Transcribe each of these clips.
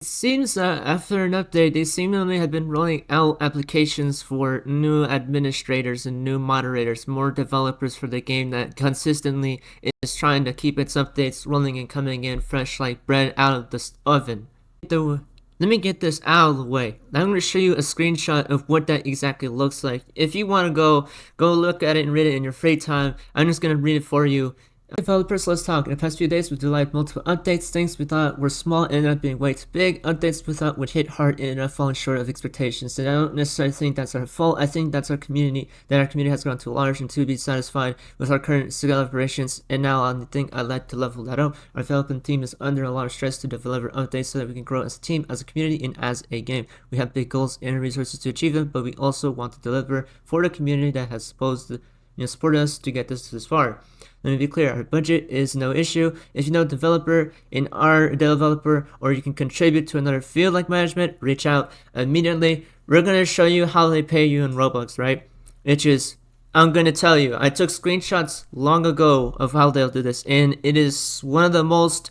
It seems that after an update, they seemingly have been rolling out applications for new administrators and new moderators, more developers for the game that consistently is trying to keep its updates rolling and coming in fresh like bread out of the oven. Let me get this out of the way. I'm going to show you a screenshot of what that exactly looks like. If you want to go look at it and read it in your free time, I'm just going to read it for you. Developers, let's talk. In the past few days, we've delayed multiple updates. Things we thought were small ended up being way too big. Updates we thought would hit hard ended up falling short of expectations. And I don't necessarily think that's our fault. I think that's our community, that our community has grown too large and to be satisfied with our current scale operations. And now I think I'd like to level that up. Our development team is under a lot of stress to deliver updates so that we can grow as a team, as a community, and as a game. We have big goals and resources to achieve them, but we also want to deliver for the community that has supported us to get this far. Let me be clear, our budget is no issue. If you know a developer and are a developer, or you can contribute to another field like management, reach out immediately. We're going to show you how they pay you in Robux, right? I'm going to tell you, I took screenshots long ago of how they'll do this, and it is one of the most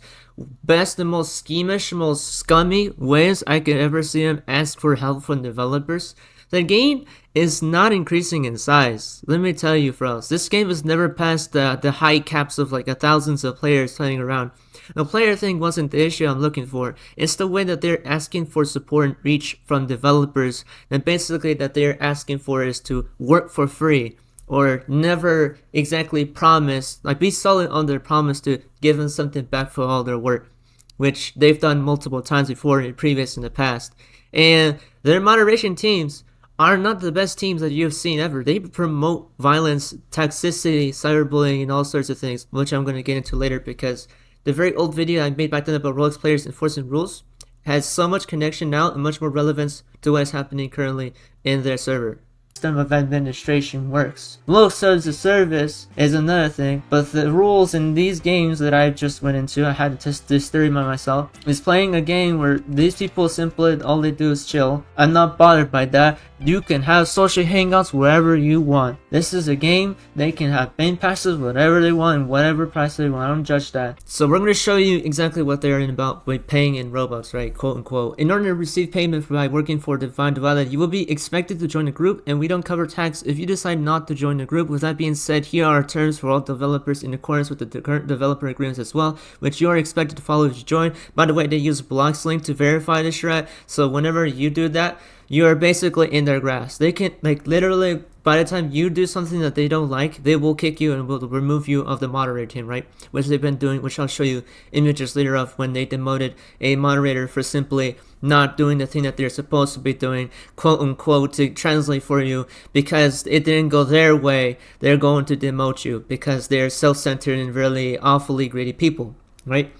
best and most schemish, most scummy ways I could ever see them ask for help from developers. The game is not increasing in size. Let me tell you, fellas, this game has never passed the high caps of like thousands of players playing around. The player thing wasn't the issue I'm looking for. It's the way that they're asking for support and reach from developers, and basically that they're asking for is to work for free, or never exactly promise, like be solid on their promise to give them something back for all their work, which they've done multiple times before in the past. And their moderation teams are not the best teams that you've seen ever. They promote violence, toxicity, cyberbullying, and all sorts of things, which I'm going to get into later, because the very old video I made back then about Roblox players enforcing rules has so much connection now and much more relevance to what is happening currently in their server. System of administration works. Looks as a service is another thing, but the rules in these games that I just went into, I had to test this theory by myself, is playing a game where these people simply all they do is chill. I'm not bothered by that. You can have social hangouts wherever you want. This is a game. They can have main passes whatever they want and whatever price they want. I don't judge that. So we're going to show you exactly what they're in about with paying in Robux, right? Quote unquote. In order to receive payment by working for Duality, you will be expected to join a group, and we don't cover tax if you decide not to join the group. With that being said, here are terms for all developers in accordance with the current developer agreements as well, which you are expected to follow if you join. By the way, they use Block's link to verify this shred, so whenever you do that, you are basically in their grass. They can, like, literally, by the time you do something that they don't like, they will kick you and will remove you of the moderator team, right? Which they've been doing, which I'll show you images later of when they demoted a moderator for simply not doing the thing that they're supposed to be doing, quote unquote, to translate for you, because it didn't go their way. They're going to demote you because they're self-centered and really awfully greedy people, right?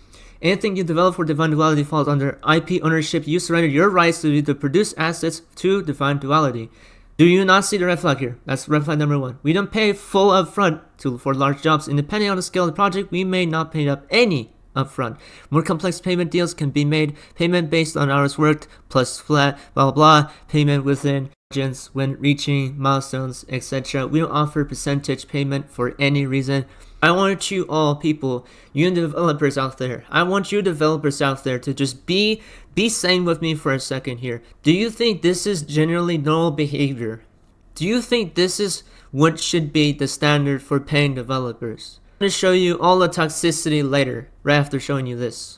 Anything you develop for Divine Duality falls under IP ownership. You surrender your rights to produce assets to Divine Duality. Do you not see the red flag here? That's red flag number one. We don't pay full upfront for large jobs, and depending on the scale of the project, we may not pay up any upfront. More complex payment deals can be made. Payment based on hours worked plus flat, blah blah blah. Payment within margins when reaching milestones, etc. We don't offer percentage payment for any reason. I want you all people, you developers out there, I want you developers out there to just be sane with me for a second here. Do you think this is generally normal behavior? Do you think this is what should be the standard for paying developers? I'm going to show you all the toxicity later, right after showing you this.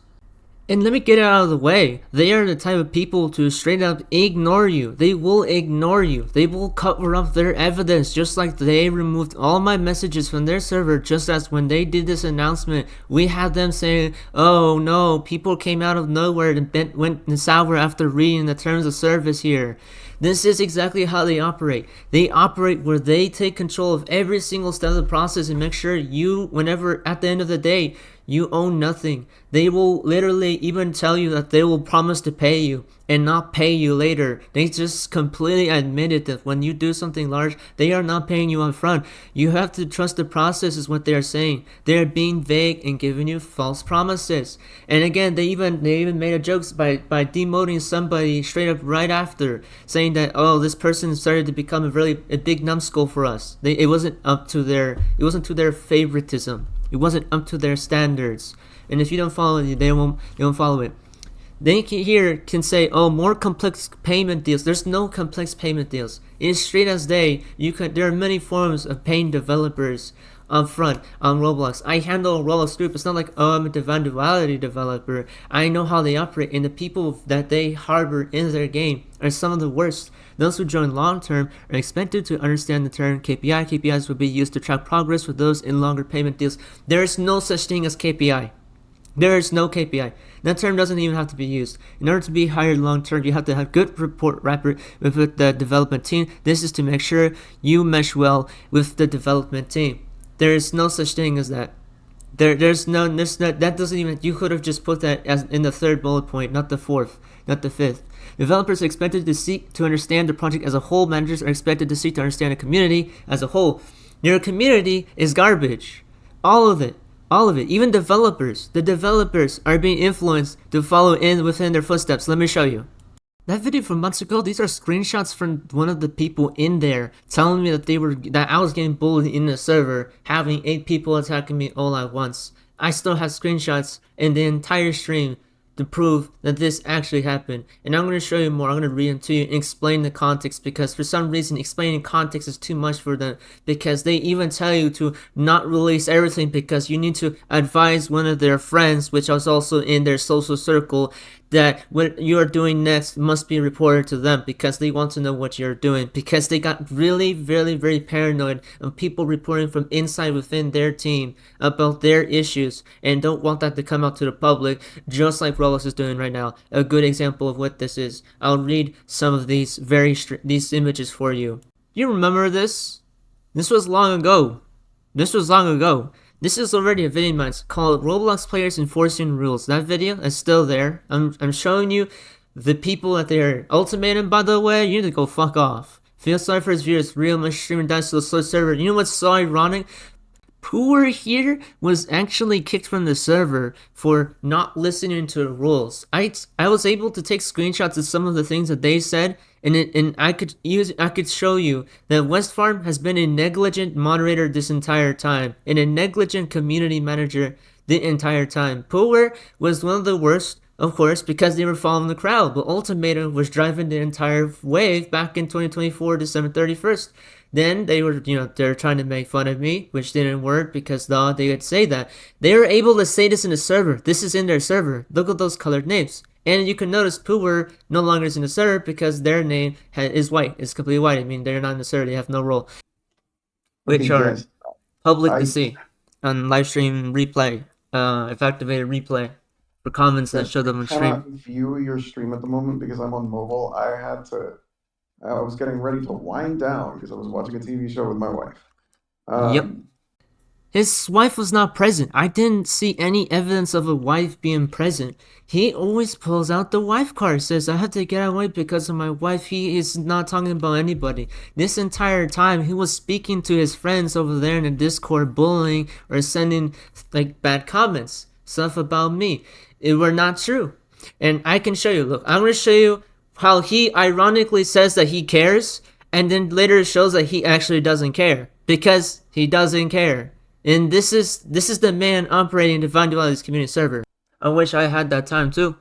And let me get it out of the way. They are the type of people to straight up ignore you. They will ignore you. They will cover up their evidence, just like they removed all my messages from their server, just as when they did this announcement, we had them saying, oh no, people came out of nowhere and went sour after reading the terms of service here. This is exactly how they operate. They operate where they take control of every single step of the process and make sure you, whenever at the end of the day, you own nothing. They will literally even tell you that they will promise to pay you and not pay you later. They just completely admitted that when you do something large, they are not paying you up front. You have to trust the process is what they are saying. They are being vague and giving you false promises. And again, they even made a joke by demoting somebody straight up right after, saying that, oh, this person started to become a big numbskull for us. It wasn't to their favoritism. It wasn't up to their standards. And if you don't follow it, they won't follow it. They here can say, oh, more complex payment deals. There's no complex payment deals. It's straight as day. There are many forms of paying developers up front on Roblox. I handle a Roblox group. It's not like, oh, I'm a Duality developer. I know how they operate, and the people that they harbor in their game are some of the worst. Those who join long term are expected to understand the term KPI. KPIs will be used to track progress for those in longer payment deals. There is no such thing as KPI. There is no KPI. That term doesn't even have to be used. In order to be hired long term, you have to have good rapport with the development team. This is to make sure you mesh well with the development team. There is no such thing as that. That doesn't even. You could have just put that as in the third bullet point, not the fourth, not the fifth. Developers are expected to seek to understand the project as a whole. Managers are expected to seek to understand the community as a whole. Your community is garbage. All of it. All of it. Even developers. The developers are being influenced to follow in within their footsteps. Let me show you. That video from months ago, these are screenshots from one of the people in there telling me that I was getting bullied in the server, having 8 people attacking me all at once. I still have screenshots in the entire stream to prove that this actually happened. And I'm going to show you more. I'm going to read them to you and explain the context, because for some reason explaining context is too much for them, because they even tell you to not release everything because you need to advise one of their friends, which was also in their social circle, that what you are doing next must be reported to them, because they want to know what you're doing, because they got really, very, very paranoid of people reporting from inside within their team about their issues and don't want that to come out to the public, just like Roblox is doing right now. A good example of what this is. I'll read some of these these images for you. You remember this? This was long ago. This was long ago. This is already a video of mine called Roblox Players Enforcing Rules. That video is still there. I'm showing you the people at their ultimatum, by the way. You need to go fuck off. Feel sorry for his viewers. Real much streaming dice to the slow server. You know what's so ironic? Poor here was actually kicked from the server for not listening to the rules. I was able to take screenshots of some of the things that they said, and I could show you that West Farm has been a negligent moderator this entire time and a negligent community manager the entire time. Poor was one of the worst, of course, because they were following the crowd, but Ultimatum was driving the entire wave back in 2024, December 31st. Then they're trying to make fun of me, which didn't work because they could say that. They were able to say this in the server. This is in their server. Look at those colored names. And you can notice Pooher no longer is in the server because their name is white. It's completely white. I mean, they're not in the server. They have no role. Okay, Which are yes, public to I see on live stream replay, if activated replay for comments that yes, show I them on stream. cannot view your stream at the moment because I'm on mobile. I was getting ready to wind down because I was watching a TV show with my wife. Yep. Um, His wife was not present. I didn't see any evidence of a wife being present. He always pulls out the wife card, says, I have to get away because of my wife. He is not talking about anybody. This entire time, he was speaking to his friends over there in the Discord, bullying or sending like bad comments, stuff about me. It were not true. And I can show you. Look, I'm going to show you how he ironically says that he cares, and then later it shows that he actually doesn't care because he doesn't care. And this is the man operating Divine Duality's community server. I wish I had that time too.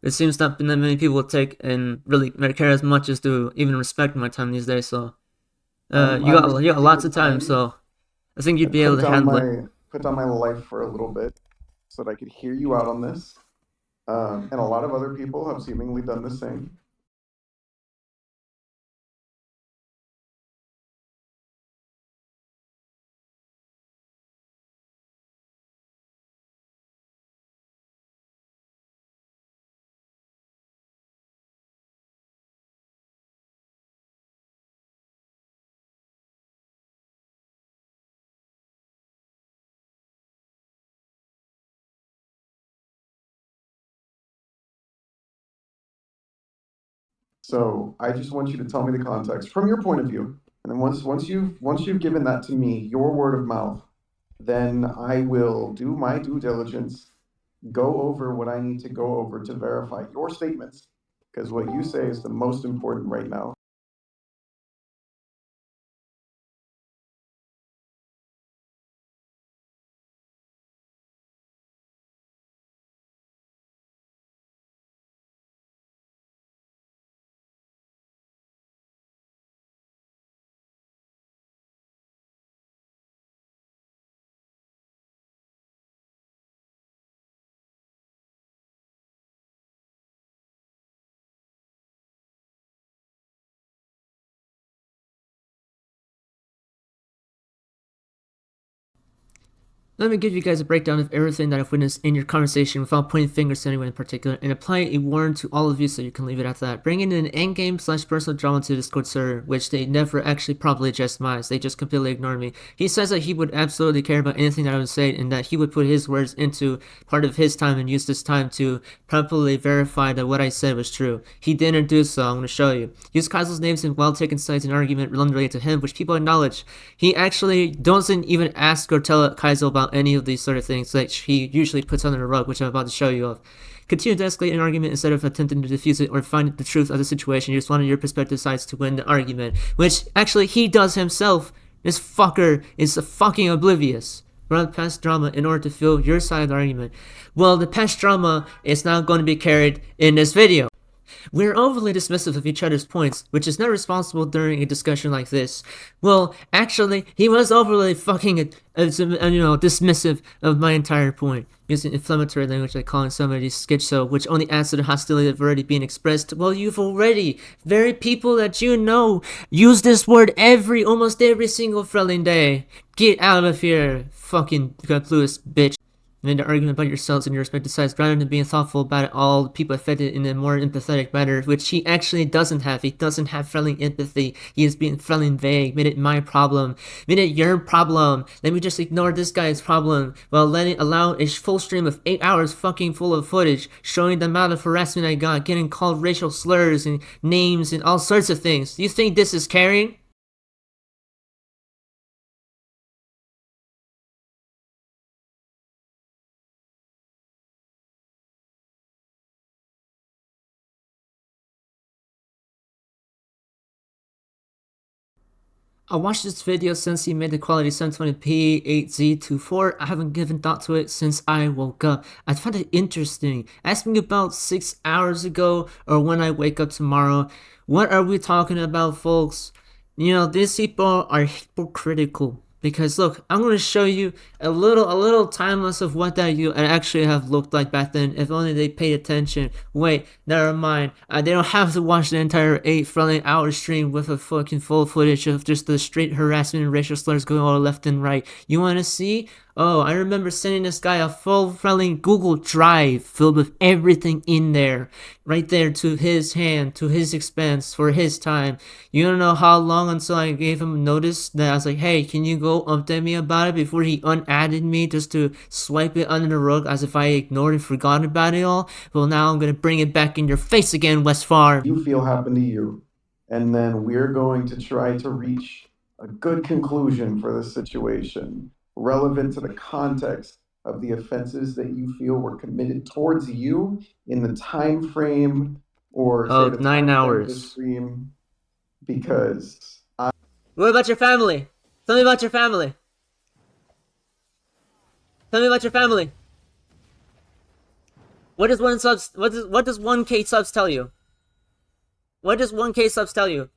It seems not that many people take and really care as much as to even respect my time these days. So I'm you got respecting lots your of time. time. So I think I you'd be able to handle it. put down my life for a little bit so that I could hear you out on this. And a lot of other people have seemingly done the same. So I just want you to tell me the context from your point of view. And then once you've given that to me, your word of mouth, then I will do my due diligence, go over what I need to go over to verify your statements, because what you say is the most important right now. Let me give you guys a breakdown of everything that I've witnessed in your conversation without pointing fingers to anyone in particular, and apply a warning to all of you so you can leave it at that. Bringing in an endgame/personal drama to the Discord server, which they never actually properly addressed mine. They just completely ignored me. He says that he would absolutely care about anything that I would say, and that he would put his words into part of his time and use this time to properly verify that what I said was true. He didn't do so. I'm going to show you. Use Kaizo's names in well-taken sides in argument related to him, which people acknowledge. He actually doesn't even ask or tell Kaizo about any of these sort of things that he usually puts under the rug, which I'm about to show you of. Continue to escalate an argument instead of attempting to diffuse it or find the truth of the situation. You just wanted your perspective sides to win the argument, which actually he does himself. This fucker is fucking oblivious. Run past drama in order to fill your side of the argument. Well, the past drama is now going to be carried in this video. We're overly dismissive of each other's points, which is not responsible during a discussion like this. Well, actually, he was overly fucking, dismissive of my entire point, using inflammatory language like calling somebody schizo, which only adds to the hostility that have already been expressed. Well, you've already, very people that you know, use this word almost every single friendly day. Get out of here, fucking clueless bitch. Made an argument about yourselves and your respective sides rather than being thoughtful about all the people affected in a more empathetic manner, which he actually doesn't have. He doesn't have friendly empathy. He is being friendly and vague. Made it my problem. Made it your problem. Let me just ignore this guy's problem while allow a full stream of 8 hours fucking full of footage showing the amount of harassment I got, getting called racial slurs and names and all sorts of things. Do you think this is caring? I watched this video since he made the quality 720p 8Z24. I haven't given thought to it since I woke up. I found it interesting. Ask me about 6 hours ago or when I wake up tomorrow. What are we talking about, folks? You know, these people are hypocritical. Because look, I'm gonna show you a little timeless of what that you actually have looked like back then. If only they paid attention. Wait, never mind. They don't have to watch the entire 8 friendly hour stream with a fucking full footage of just the straight harassment and racial slurs going all left and right. You wanna see? Oh, I remember sending this guy a full friendly Google Drive filled with everything in there. Right there to his hand, to his expense, for his time. You don't know how long until I gave him notice that I was like, hey, can you go update me about it before he unadded me just to swipe it under the rug as if I ignored and forgot about it all? Well, now I'm gonna bring it back in your face again, West Farm. You feel happened to you. And then we're going to try to reach a good conclusion for the situation, relevant to the context of the offenses that you feel were committed towards you in the time frame or say the 9 time hours. of this stream, because What about your family? Tell me about your family. Tell me about your family. What does 1K subs tell you? What does 1K subs tell you?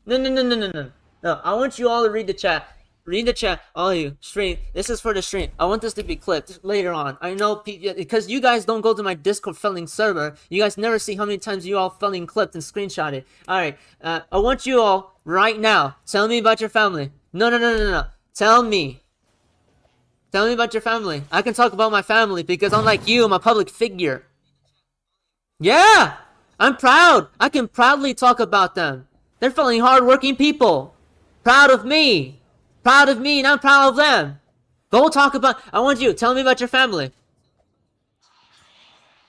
No. No, I want you all to read the chat. Read the chat, all of you. Stream. This is for the stream. I want this to be clipped later on. I know, because you guys don't go to my Discord felling server. You guys never see how many times you all felling clipped and screenshotted. Alright, I want you all, right now, tell me about your family. No. Tell me. Tell me about your family. I can talk about my family because unlike you, I'm a public figure. Yeah! I'm proud. I can proudly talk about them. They're felling hardworking people. Proud of me. Proud of me and I'm proud of them. Go talk about... I want you, tell me about your family.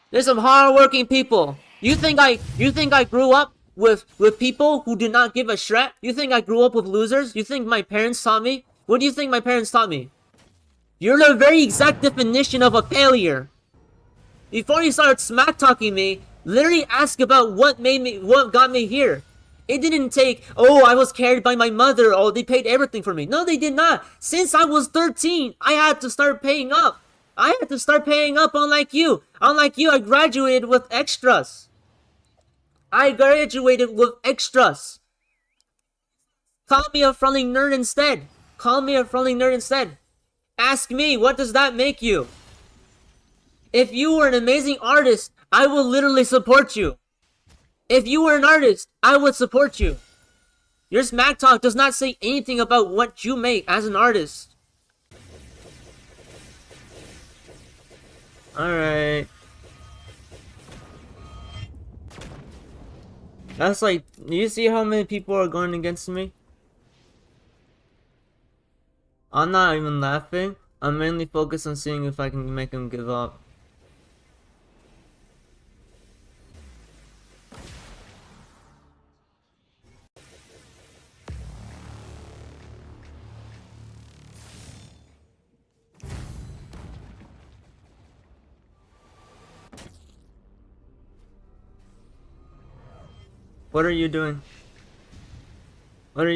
There's some hardworking people. You think I grew up with people who do not give a shit? You think I grew up with losers? You think my parents taught me? What do you think my parents taught me? You're the very exact definition of a failure. Before you start smack talking me, literally ask about what got me here. It didn't take, oh, I was carried by my mother, oh, they paid everything for me. No, they did not. Since I was 13, I had to start paying up. I had to start paying up, unlike you. Unlike you, I graduated with extras. Call me a friendly nerd instead. Call me a friendly nerd instead. Ask me, what does that make you? If you were an amazing artist, I will literally support you. If you were an artist, I would support you. Your smack talk does not say anything about what you make as an artist. Alright. That's like, you see how many people are going against me? I'm not even laughing. I'm mainly focused on seeing if I can make him give up. What are you doing? What are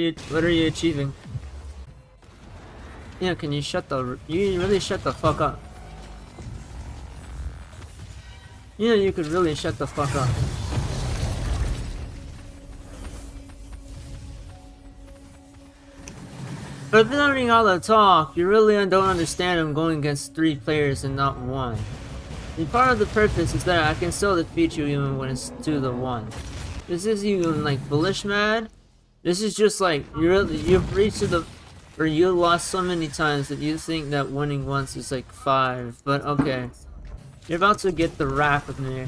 you achieving? Yeah, can you you really shut the fuck up? You know, you could really shut the fuck up. But learning all the talk, you really don't understand I'm going against 3 players and not 1. And part of the purpose is that I can still defeat you even when it's 2-1. This is even like bullish mad. This is just like you've reached to the or you lost so many times that you think that winning once is like 5. But okay. You're about to get the wrath of me.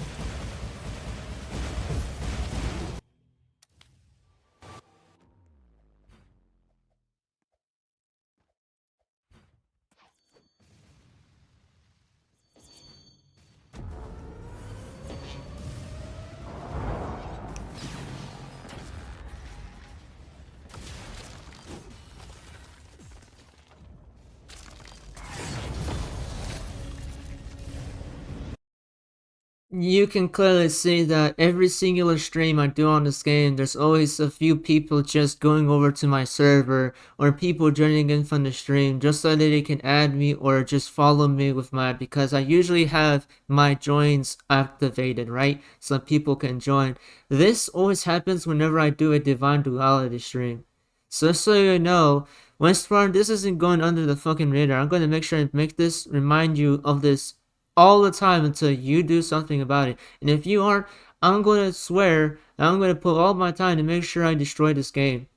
You can clearly see that every singular stream I do on this game, there's always a few people just going over to my server or people joining in from the stream just so that they can add me or just follow me with because I usually have my joins activated, right? So people can join. This always happens whenever I do a Divine Duality stream. So you know, Westfarm, this isn't going under the fucking radar. I'm going to make sure and make this remind you of this all the time until you do something about it. And if you aren't, I'm going to swear I'm going to put all my time to make sure I destroy this game.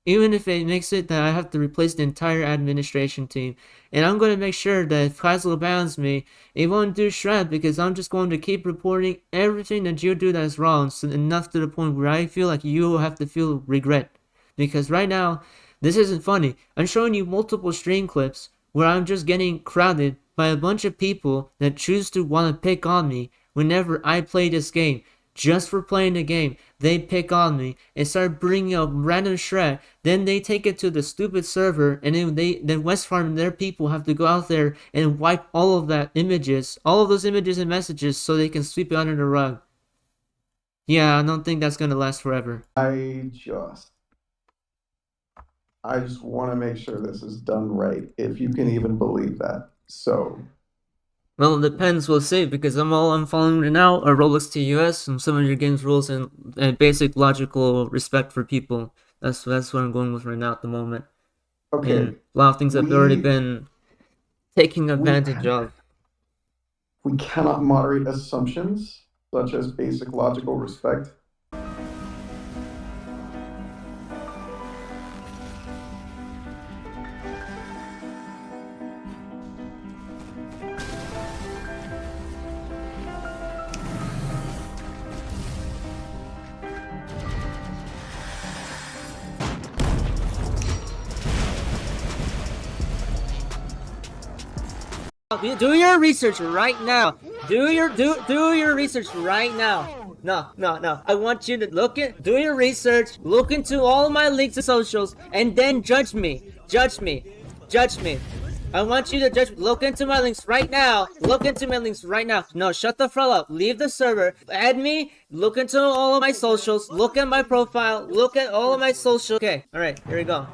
Even if it makes it that I have to replace the entire administration team. And I'm going to make sure that if Kaisel bans me, it won't do shred because I'm just going to keep reporting everything that you do that is wrong. So enough to the point where I feel like you will have to feel regret. Because right now, this isn't funny. I'm showing you multiple stream clips where I'm just getting crowded by a bunch of people that choose to want to pick on me whenever I play this game. Just for playing the game, they pick on me and start bringing up random shred. Then they take it to the stupid server, and then Westfarm and their people have to go out there and wipe all of those images and messages, so they can sweep it under the rug. Yeah, I don't think that's gonna last forever. I just want to make sure this is done right, if you can even believe that. So, Well, it depends. We'll see, because I'm following right now are Roblox TUS and some of your game's rules and basic logical respect for people. That's what I'm going with right now at the moment. okay, And a lot of things have already been taken we advantage of. we cannot moderate assumptions such as basic logical respect. Do your research right now. Do your research right now. No. I want you to do your research, look into all my links and socials, and then judge me. Judge me. Judge me. I want you to look into my links right now. Look into my links right now. No, shut the fuck up. Leave the server. Add me. Look into all of my socials. Look at my profile. Look at all of my socials. Okay. All right. Here we go.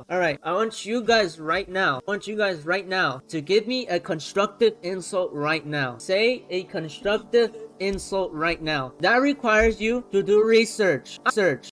All right. I want you guys right now. To give me a constructive insult right now. Say a constructive insult right now. That requires you to do research.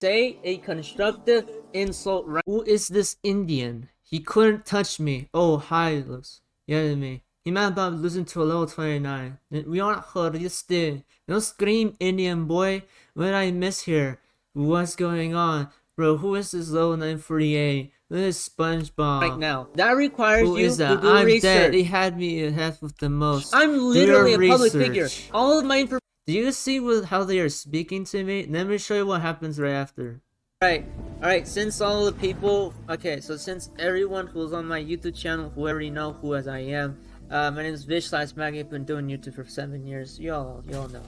Say a constructive insult right. Who is this Indian? He couldn't touch me. Oh, hi, looks. Yeah, to me. He mad about losing to a level 29. We aren't harassed. Don't scream, Indian boy. What did I miss here? What's going on? Bro, who is this level 948? This SpongeBob. Right now. That requires Who you is to that? do I'm research. dead. They had me in half with the most. I'm Do literally your a public figure. research. All of my information. Do you see how they are speaking to me? Let me show you what happens right after. Alright, since all the people, okay, so since everyone who's on my YouTube channel, who already know who as I am, my name is Vish/Maggie, I've been doing YouTube for 7 years, y'all know.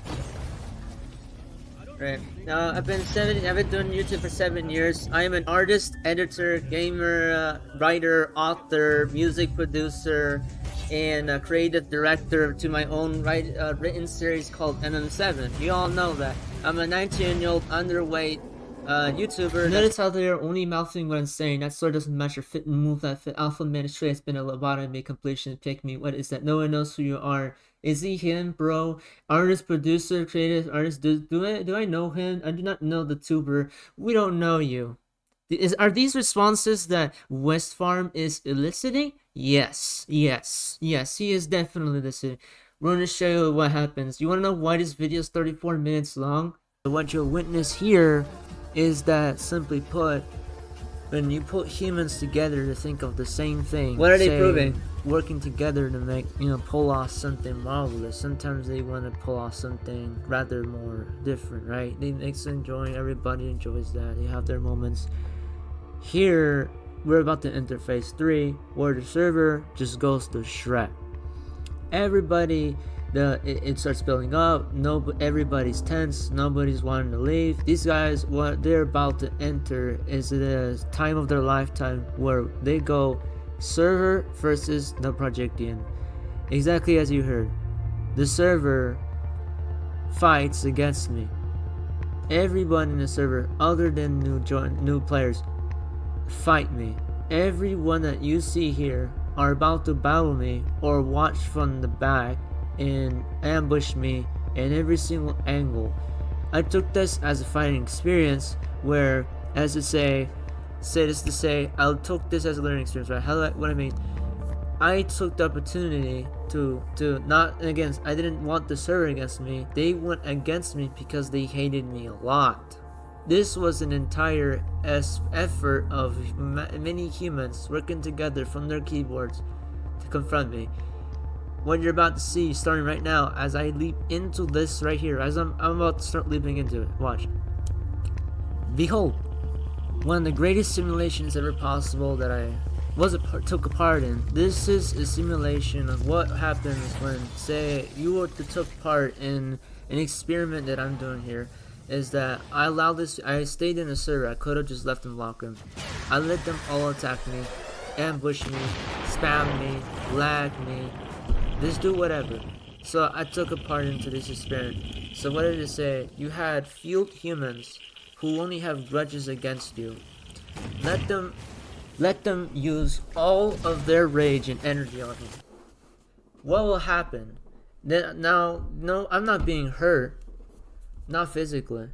Right, now I've been doing YouTube for 7 years. I am an artist, editor, gamer, writer, author, music producer, and a creative director to my own written series called NM7. You all know that. I'm a 19-year-old underweight YouTuber. Notice how they are only mouthing what I'm saying. That sword doesn't match your fit and move that fit. Alpha man straight has been a lobotomy completion. Pick me. What is that? No one knows who you are. Is he him, bro? Artist, producer, creative artist. Do I know him? I do not know the tuber. We don't know you. Are these responses that West Farm is eliciting? Yes. He is definitely eliciting. We're gonna show you what happens. You wanna know why this video is 34 minutes long? What you'll witness here is that, simply put, when you put humans together to think of the same thing, what are they proving? Working together to make, pull off something marvelous. Sometimes they want to pull off something rather more different, right? It makes enjoying. Everybody enjoys that. They have their moments. Here, we're about to enter phase 3, where the server just goes to Shrek. Everybody, it starts building up. Everybody's tense. Nobody's wanting to leave. These guys, what they're about to enter is the time of their lifetime, where they go server versus the Projectian. Exactly as you heard. The server fights against me. Everyone in the server, other than new players, fight me. Everyone that you see here are about to battle me or watch from the back and ambush me in every single angle. I took this as a fighting experience, where, as to say, I took this as a learning experience, right? What I mean, I took the opportunity to not against. I didn't want the server against me. They went against me because they hated me a lot. This was an entire effort of many humans working together from their keyboards to confront me. What you're about to see, starting right now, as I leap into this right here, as I'm about to start leaping into it. Watch. Behold, one of the greatest simulations ever possible that I took a part in. This is a simulation of what happens when, say, you took part in an experiment that I'm doing here. Is that I stayed in the server. I could have just left them locked in. I let them all attack me, ambush me, spam me, lag me, just do whatever. So I took a part into this experiment. So what did it say? You had fueled humans who only have grudges against you. Let them use all of their rage and energy on you. What will happen? Now, no, I'm not being hurt. Not physically.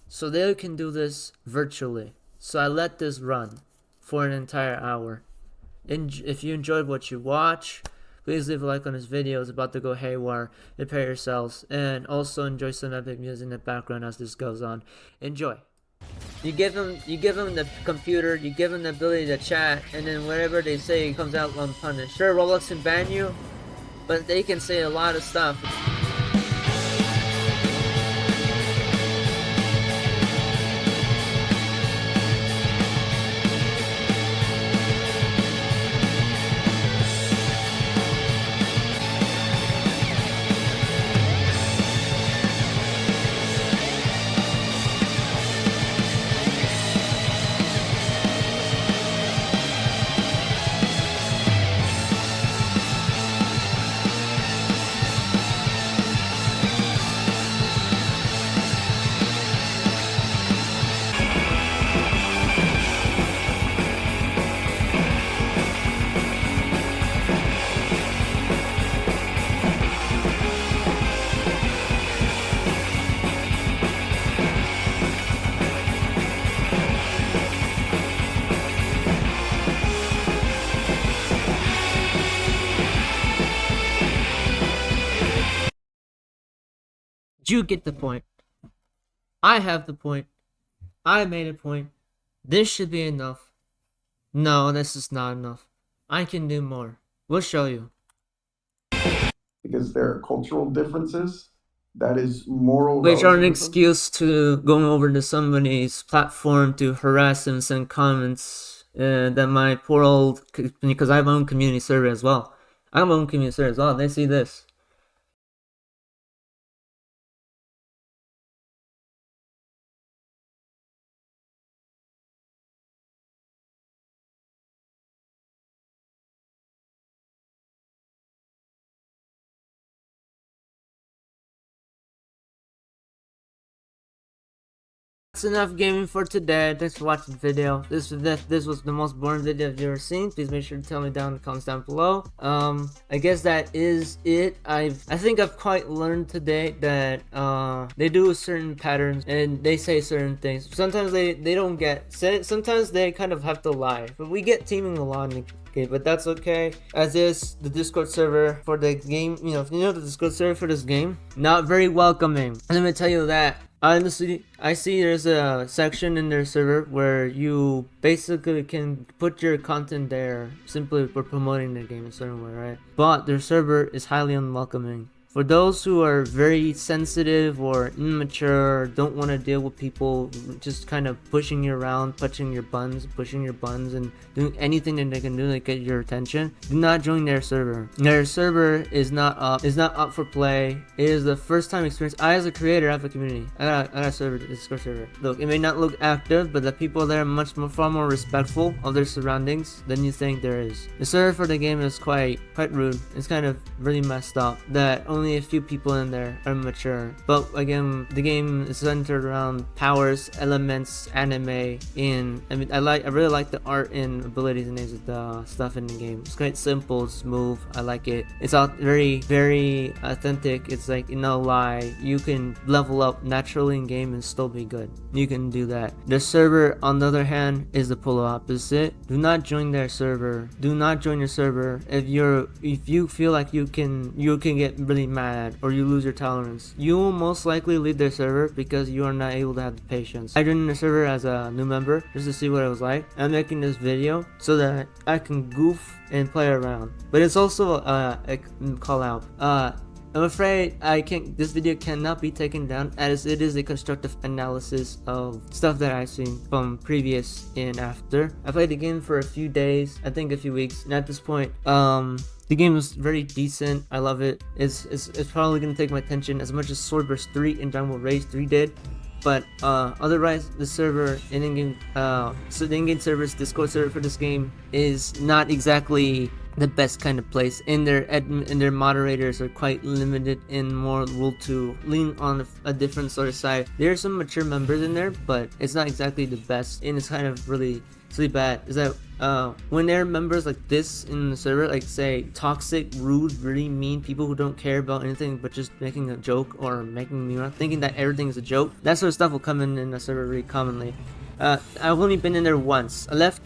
So they can do this virtually. So I let this run for an entire hour. If you enjoyed what you watch, please leave a like on this video. It's about to go haywire. Prepare yourselves. And also enjoy some epic music in the background as this goes on. Enjoy. You give them the computer, you give them the ability to chat, and then whatever they say comes out unpunished. Sure, Roblox can ban you, but they can say a lot of stuff. You get the point. I have the point. I made a point. This should be enough. No, this is not enough. I can do more. We'll show you. Because there are cultural differences. That is moral Which are an relativism. excuse to go over to somebody's platform to harass and send comments that my poor old, because I have my own community server as well. I have my own community server as well. They see this. That's enough gaming for today. Thanks for watching the video. This was the most boring video I've ever seen. Please make sure to tell me down in the comments down below. I guess that is it. I think I've quite learned today that they do certain patterns and they say certain things. Sometimes they don't get said. Sometimes they kind of have to lie. But we get teaming a lot in the game, but that's okay. As is the Discord server for the game. You know the Discord server for this game, not very welcoming. And let me tell you that. Honestly, I see there's a section in their server where you basically can put your content there simply for promoting the game in a certain way, right? But their server is highly unwelcoming. For those who are very sensitive or immature, don't want to deal with people just kind of pushing you around, pushing your buns, and doing anything that they can do to get your attention, do not join their server. Their server is not up for play. It is the first time experience. I, as a creator, have a community. I got a server, Discord server. Look, it may not look active, but the people there are far more respectful of their surroundings than you think there is. The server for the game is quite rude. It's kind of really messed up that only a few people in there are mature. But again, the game is centered around powers, elements, anime, and I really like the art and abilities and names of the stuff in the game. It's quite simple, smooth. I like it. It's all very authentic. It's like no lie. You can level up naturally in game and still be good. You can do that. The server, on the other hand, is the polar opposite. Do not join their server. Do not join your server if you feel like you can get really mad or you lose your tolerance. You will most likely leave their server because you are not able to have the patience. I joined the server as a new member just to see what it was like. I'm making this video so that I can goof and play around, but it's also a call out. I'm afraid this video cannot be taken down as it is a constructive analysis of stuff that I've seen from previous and after. I played the game for a few days, I think a few weeks, and at this point, the game was very decent. I love it. It's probably gonna take my attention as much as Swordburst 3 and Dragon Ball Rage 3 did. But otherwise, the server and in-game, so the in-game server's Discord server for this game is not exactly the best kind of place, and their moderators are quite limited and more ruled to lean on a different sort of side. There are some mature members in there, but it's not exactly the best, and it's kind of really bad. Is that when there are members like this in the server, like say toxic, rude, really mean people who don't care about anything but just making a joke or making me thinking that everything is a joke, that sort of stuff will come in the server really commonly. I've only been in there once. I left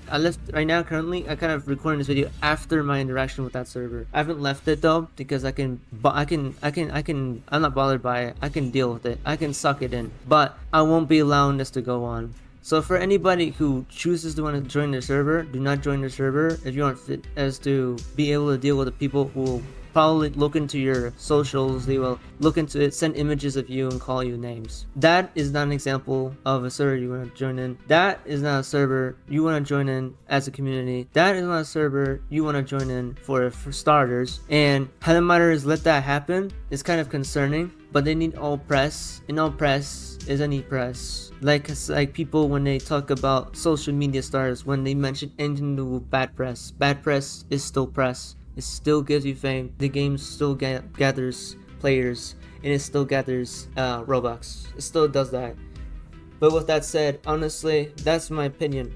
right now. Currently, I kind of recording this video after my interaction with that server. I haven't left it though because I'm not bothered by it. I can deal with it. I can suck it in, but I won't be allowing this to go on. So for anybody who chooses to want to join their server, do not join their server if you aren't fit as to be able to deal with the people who will probably look into your socials. They will look into it, send images of you, and call you names. That is not an example of a server you want to join in. That is not a server you want to join in as a community. That is not a server you want to join in for starters. And how the moderators let that happen is kind of concerning. But they need all press, and all press is any press. Like people when they talk about social media stars, when they mention anything to do with bad press is still press. It still gives you fame. The game still gathers players, and it still gathers Robux. It still does that. But with that said, honestly, that's my opinion.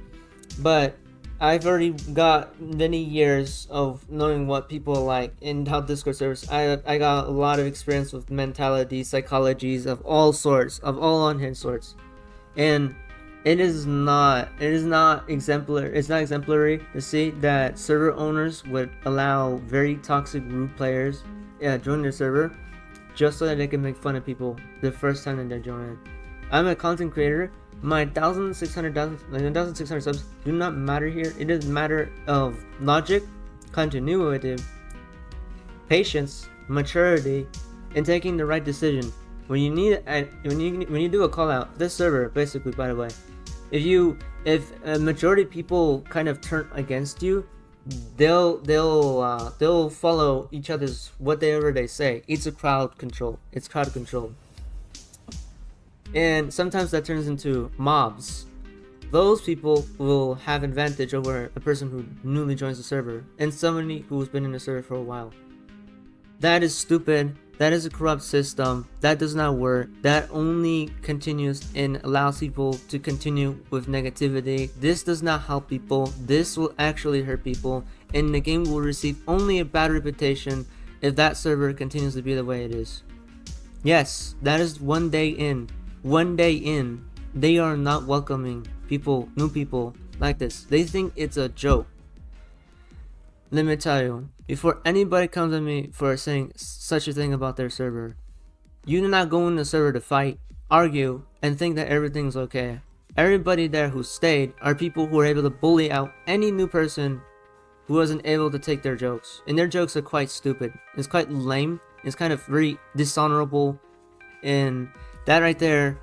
But I've already got many years of knowing what people like and how Discord servers. I got a lot of experience with mentality, psychologies of all sorts, of all unhinged sorts, and it is not exemplary. It's not exemplary to see that server owners would allow very toxic, rude players join their server just so that they can make fun of people the first time that they're joining. I'm a content creator. My 1,600 subs do not matter here. It is a matter of logic, continuity, patience, maturity, and taking the right decision. When you do a call out, this server basically, by the way, if a majority of people kind of turn against you, they'll follow each other's whatever they say. It's crowd control. And sometimes that turns into mobs. Those people will have advantage over a person who newly joins the server and somebody who's been in the server for a while. That is stupid. That is a corrupt system. That does not work. That only continues and allows people to continue with negativity. This does not help people. This will actually hurt people, and the game will receive only a bad reputation if that server continues to be the way it is. Yes, that is one day in. One day in, they are not welcoming new people like this. They think it's a joke. Let me tell you, before anybody comes at me for saying such a thing about their server, you do not go in the server to fight, argue, and think that everything's okay. Everybody there who stayed are people who are able to bully out any new person who wasn't able to take their jokes. And their jokes are quite stupid. It's quite lame. It's kind of very dishonorable. And that right there,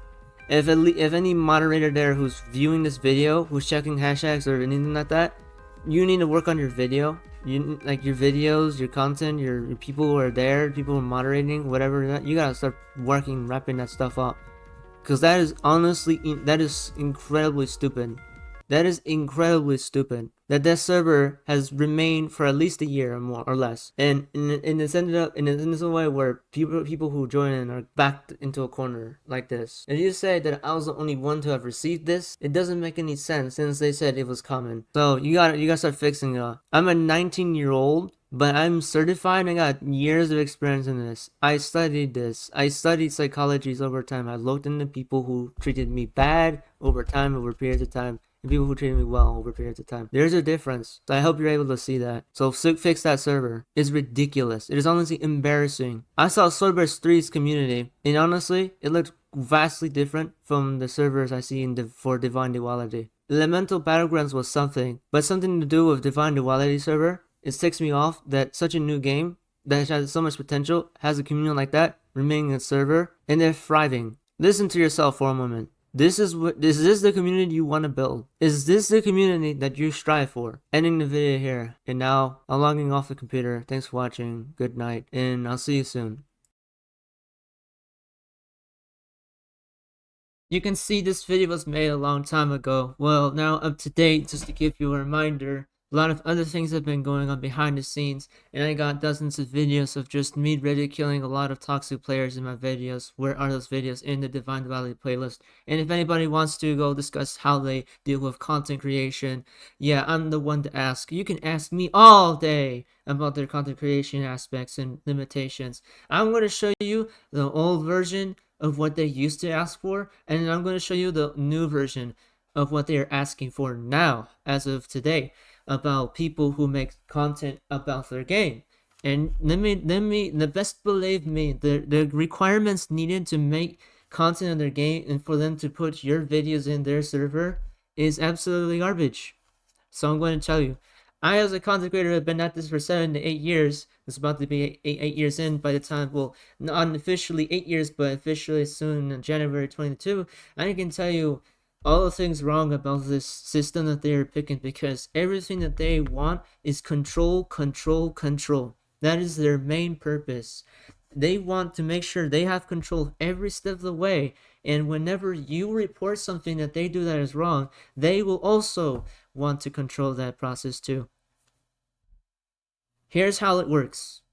if any moderator there who's viewing this video, who's checking hashtags or anything like that, you need to work on your video. Like your videos, your content, your people who are there, people who are moderating, whatever. You gotta start wrapping that stuff up, because that is honestly incredibly stupid. That is incredibly stupid. That server has remained for at least a year or more or less, and it's ended up in a way where people who join in are backed into a corner like this. If you say that I was the only one to have received this, it doesn't make any sense since they said it was common. So you gotta start fixing it. I'm a 19-year-old. But I'm certified and I got years of experience in this. I studied this. I studied psychologies over time. I looked into people who treated me bad over periods of time, and people who treated me well over periods of time. There's a difference. So I hope you're able to see that. So fix that server. It's ridiculous. It is honestly embarrassing. I saw Cerberus 3's community, and honestly, it looked vastly different from the servers I see for Divine Duality. Elemental Battlegrounds was something, but something to do with Divine Duality server. It ticks me off that such a new game that has so much potential has a community like that remaining a server, and they're thriving. Listen to yourself for a moment. Is this the community you want to build? Is this the community that you strive for? Ending the video here, and now I'm logging off the computer. Thanks for watching. Good night, and I'll see you soon. You can see this video was made a long time ago. Well, now up to date, just to give you a reminder. A lot of other things have been going on behind the scenes, and I got dozens of videos of just me ridiculing a lot of toxic players in my videos. Where are those videos? In the Divine Duality playlist. And if anybody wants to go discuss how they deal with content creation, yeah, I'm the one to ask. You can ask me all day about their content creation aspects and limitations. I'm going to show you the old version of what they used to ask for, and then I'm going to show you the new version of what they are asking for now, as of today, about people who make content about their game. And the best believe me, the requirements needed to make content of their game and for them to put your videos in their server is absolutely garbage. So I'm going to tell you, I as a content creator have been at this for 7 to 8 years. It's about to be 8 years in by the time, well, not officially 8 years, but officially soon in January 22. I can tell you all the things wrong about this system that they are picking, because everything that they want is control, control, control. That is their main purpose. They want to make sure they have control every step of the way, and whenever you report something that they do that is wrong, they will also want to control that process too. Here's how it works.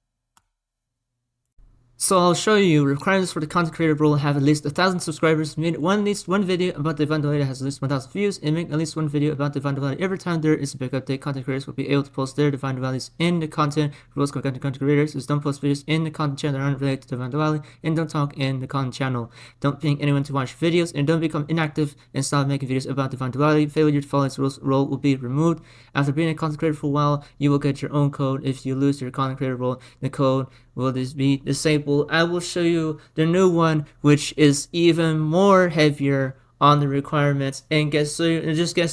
So I'll show you requirements for the content creator role: have at least 1,000 subscribers, make at least one video about Divine Duality that has at least 1,000 views, and make at least one video about Divine Duality. Every time there is a big update, content creators will be able to post their Divine Dualities in the content. Rules for content creators is don't post videos in the content channel that aren't related to Divine Duality, and don't talk in the content channel. Don't ping anyone to watch videos, and don't become inactive and stop making videos about Divine Duality. Failure to follow its rules role will be removed. After being a content creator for a while, you will get your own code. If you lose your content creator role, the code will just be disabled table, I will show you the new one, which is even more heavier on the requirements. And guess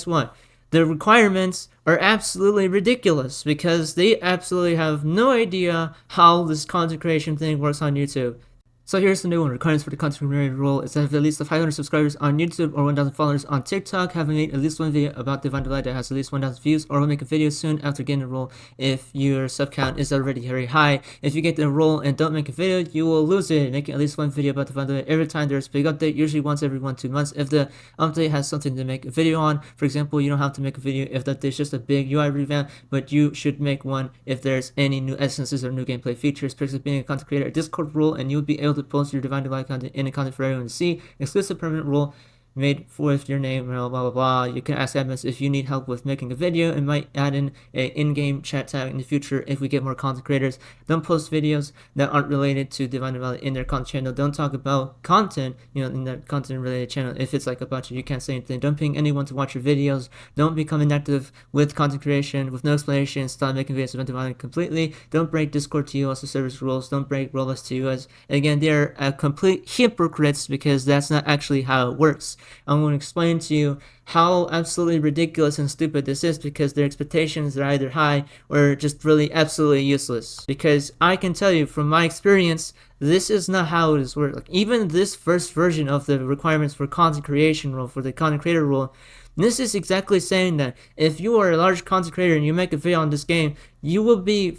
what? The requirements are absolutely ridiculous because they absolutely have no idea how this content creation thing works on YouTube. So here's the new one. Requirements for the content creator role is to have at least 500 subscribers on YouTube or 1,000 followers on TikTok, having made at least one video about Divine Duality that has at least 1,000 views, or will make a video soon after getting the role if your sub count is already very high. If you get the role and don't make a video, you will lose it. Making at least one video about Divine Duality every time there's a big update, usually once every 1-2 months. If the update has something to make a video on, for example, you don't have to make a video if there's just a big UI revamp, but you should make one if there's any new essences or new gameplay features. Perks of being a content creator, a Discord role, and you'll be able to post your Divine Duality content in a content for everyone to see. Exclusive permanent role made with your name, blah blah blah. You can ask admins if you need help with making a video and might add in an in-game chat tag in the future if we get more content creators. Don't post videos that aren't related to Divine Duality in their content channel. Don't talk about content, in that content related channel. If it's like a bunch of you can't say anything. Don't ping anyone to watch your videos. Don't become inactive with content creation with no explanation. Stop making videos about Divine completely. Don't break Discord TOS service rules. Don't break rollers TOS. Again, they're complete hypocrites because that's not actually how it works. I'm going to explain to you how absolutely ridiculous and stupid this is because their expectations are either high or just really absolutely useless. Because I can tell you from my experience, this is not how it is worked. Like, even this first version of the requirements for content creation rule, for the content creator rule, this is exactly saying that if you are a large content creator and you make a video on this game, you will be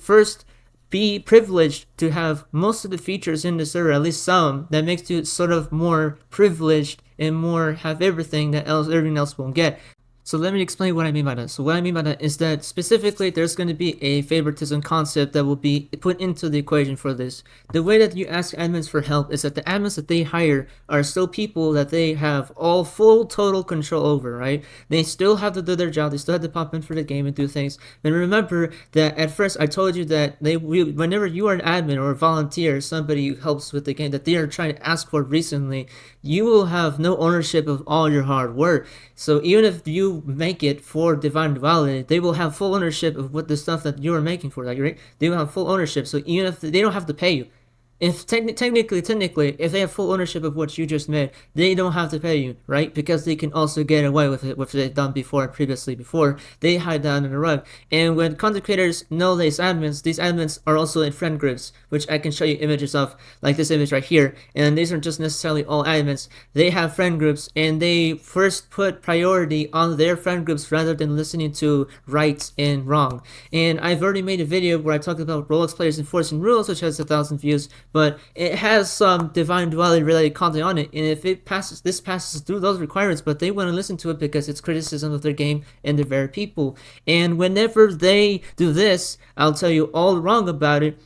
privileged to have most of the features in the server, at least some, that makes you sort of more privileged and more have everything that everyone else won't get. So let me explain what I mean by that. So what I mean by that is that specifically there's going to be a favoritism concept that will be put into the equation for this. The way that you ask admins for help is that the admins that they hire are still people that they have all full total control over, right? They still have to do their job. They still have to pop in for the game and do things. And remember that at first I told you that whenever you are an admin or a volunteer, somebody who helps with the game that they are trying to ask for recently, you will have no ownership of all your hard work. So even if you make it for Divine Duality, they will have full ownership of what the stuff that you are making for that, right? They will have full ownership. So even if they don't have to pay you, if technically, if they have full ownership of what you just made, they don't have to pay you, right? Because they can also get away with it, which they've done before they hide that under the rug. And when content creators know these admins are also in friend groups, which I can show you images of, like this image right here. And these aren't just necessarily all admins. They have friend groups, and they first put priority on their friend groups rather than listening to right and wrong. And I've already made a video where I talked about Roblox players enforcing rules, which has 1,000 views. But it has some Divine Duality related content on it, and if this passes through those requirements, but they want to listen to it because it's criticism of their game and their very people. And whenever they do this, I'll tell you all wrong about it.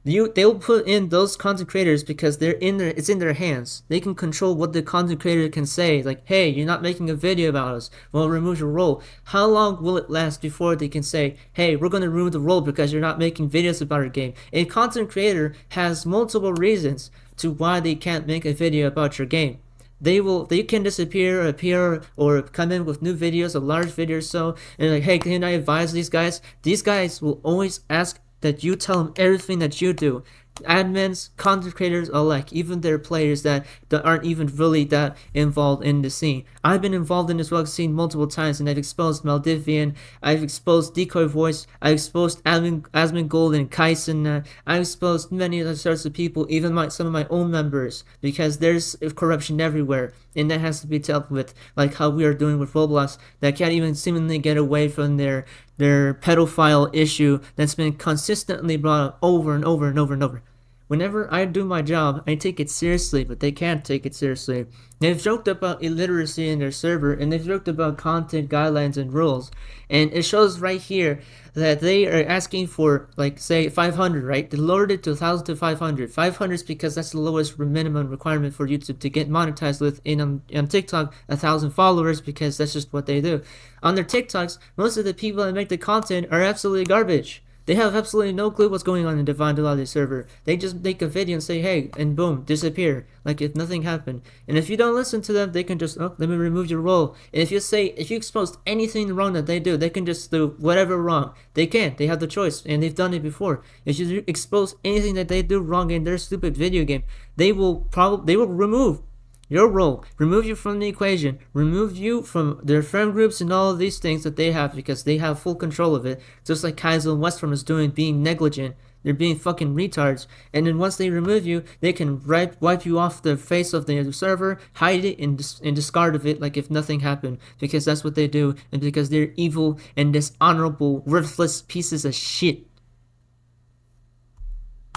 They'll put in those content creators because it's in their hands. They can control what the content creator can say, like, hey, you're not making a video about us, well, remove your role. How long will it last before they can say, hey, we're going to remove the role because you're not making videos about our game? A content creator has multiple reasons to why they can't make a video about your game. They can disappear, appear, or come in with new videos, a large video or so, and like, hey, can I advise these guys? These guys will always ask that you tell them everything that you do. Admins, content creators alike, even their players that aren't even really that involved in the scene. I've been involved in this Roblox scene multiple times, and I've exposed Maldivian, I've exposed Decoy Voice, I've exposed Asmongold and Kaisen, I've exposed many other sorts of people, even some of my own members, because there's corruption everywhere, and that has to be dealt with, like how we are doing with Roblox, that can't even seemingly get away from their pedophile issue that's been consistently brought up over and over and over and over. Whenever I do my job, I take it seriously, but they can't take it seriously. They've joked about illiteracy in their server, and they've joked about content guidelines and rules. And it shows right here that they are asking for, like, say, 500, right? They lowered it to 1,000 to 500. 500 is because that's the lowest minimum requirement for YouTube to get monetized with. On TikTok, 1,000 followers, because that's just what they do. On their TikToks, most of the people that make the content are absolutely garbage. They have absolutely no clue what's going on in Divine Duality server. They just make a video and say, hey, and boom, disappear, like if nothing happened. And if you don't listen to them, they can just, oh, let me remove your role. And if you exposed anything wrong that they do, they can just do whatever wrong. They can. They have the choice, and they've done it before. If you expose anything that they do wrong in their stupid video game, they will remove your role, remove you from the equation, remove you from their friend groups and all of these things that they have, because they have full control of it. Just like Kaizo and Westfront is doing, being negligent. They're being fucking retards. And then once they remove you, they can wipe you off the face of the server, hide it, and discard of it like if nothing happened. Because that's what they do, and because they're evil and dishonorable, worthless pieces of shit.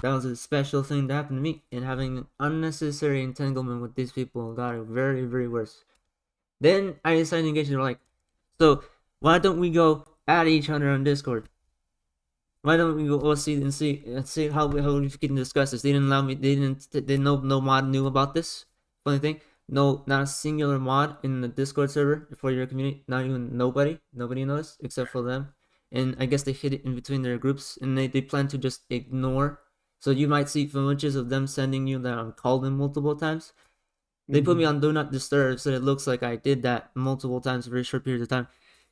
That was a special thing that happened to me, and having an unnecessary entanglement with these people got it very, very worse. Then I decided to engage in like, so why don't we go at each other on Discord? Why don't we go see how we can discuss this? They didn't allow me. They no mod knew about this. Funny thing, no, not a singular mod in the Discord server for your community. Not even nobody knows except for them. And I guess they hid it in between their groups, and they plan to just ignore. So you might see images of them sending you that I've called them multiple times. They put me on Do Not Disturb, so it looks like I did that multiple times for a very short period of time.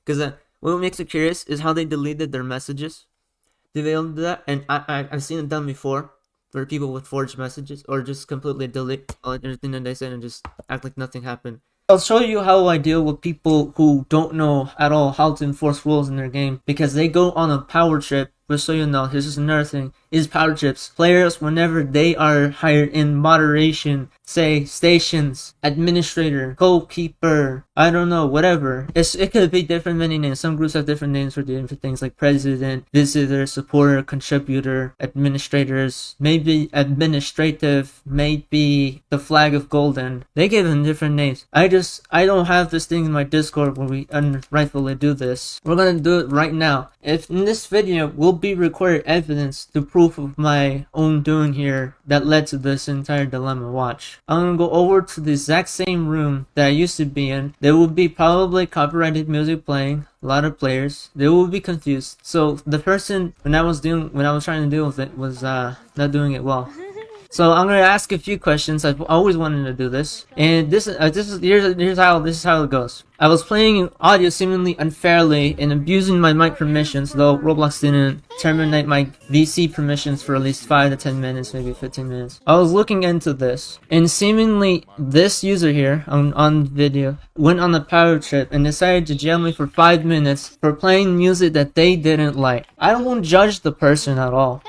Because what makes it curious is how they deleted their messages. Did they do that? And I've seen it done before, for people with forged messages, or just completely delete everything that they said and just act like nothing happened. I'll show you how I deal with people who don't know at all how to enforce rules in their game, because they go on a power trip. But so you know, this is another thing, is power trips. Players, whenever they are hired in moderation, say stations, administrator, goalkeeper, I don't know, whatever. It could be different many names. Some groups have different names for different things, like president, visitor, supporter, contributor, administrators, maybe administrative, maybe the flag of golden. They give them different names. I don't have this thing in my Discord where we rightfully do this. We're gonna do it right now. If in this video will be recorded evidence to proof of my own doing here that led to this entire dilemma. Watch. I'm gonna go over to the exact same room that I used to be in. There will be probably copyrighted music playing, a lot of players. They will be confused. So the person when I was trying to deal with it was not doing it well. So I'm gonna ask a few questions. I've always wanted to do this, and here's how it goes. I was playing audio seemingly unfairly and abusing my mic permissions, though Roblox didn't terminate my VC permissions for at least 5 to 10 minutes, maybe 15 minutes. I was looking into this, and seemingly this user here on video went on a power trip and decided to jail me for 5 minutes for playing music that they didn't like. I won't judge the person at all.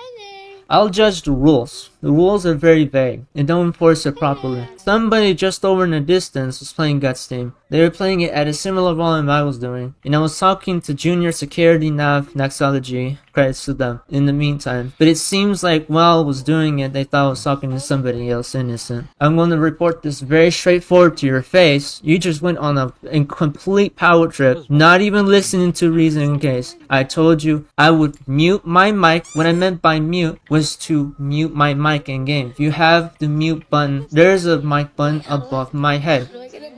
I'll judge the rules. The rules are very vague and don't enforce it properly. Somebody just over in the distance was playing Guts Team. They were playing it at a similar volume I was doing, and I was talking to Junior Security Nav Naxology, credits to them, in the meantime. But it seems like while I was doing it, they thought I was talking to somebody else innocent. I'm going to report this very straightforward to your face. You just went on a complete power trip, not even listening to reason in case. I told you I would mute my mic. What I meant by mute was to mute my mic in game. If you have the mute button, there's a mic button above my head.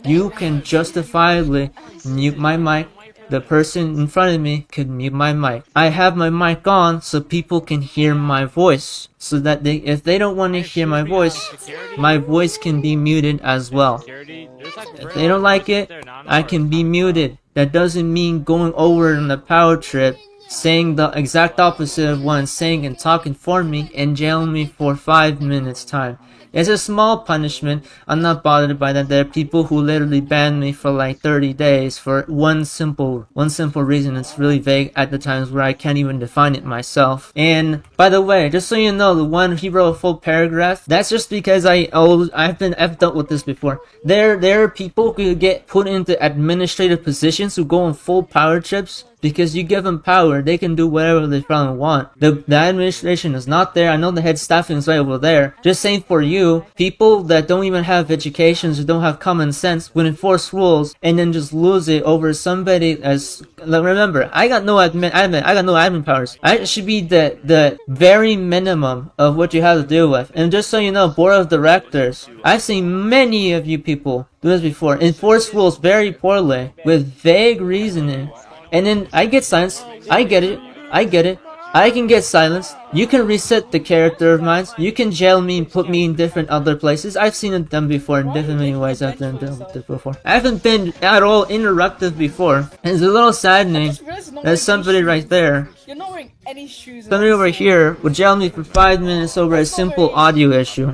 You can justifiably mute my mic. The person in front of me can mute my mic. I have my mic on so people can hear my voice. So that if they don't want to hear my voice can be muted as well. If they don't like it, I can be muted. That doesn't mean going over on the power trip, saying the exact opposite of what I'm saying and talking for me, and jailing me for 5 minutes time. It's a small punishment. I'm not bothered by that. There are people who literally banned me for like 30 days for one simple reason. It's really vague at the times where I can't even define it myself. And by the way, just so you know, the one he wrote a full paragraph, that's just because I've dealt with this before. There are people who get put into administrative positions who go on full power trips. Because you give them power, they can do whatever they probably want. The administration is not there. I know the head staffing is right over there. Just saying for you, people that don't even have educations or don't have common sense would enforce rules and then just lose it over somebody as... Remember, I got no admin powers. I should be the very minimum of what you have to deal with. And just so you know, board of directors, I've seen many of you people do this before. Enforce rules very poorly with vague reasoning. And then I get silence. I get it. I can get silenced. You can reset the character of mine. You can jail me and put me in different other places. I've seen it done before in different many ways. I've done it before. I haven't been at all interruptive before. It's a little saddening. There's somebody right there. You're not wearing any shoes. Somebody over here would jail me for 5 minutes over a simple audio issue,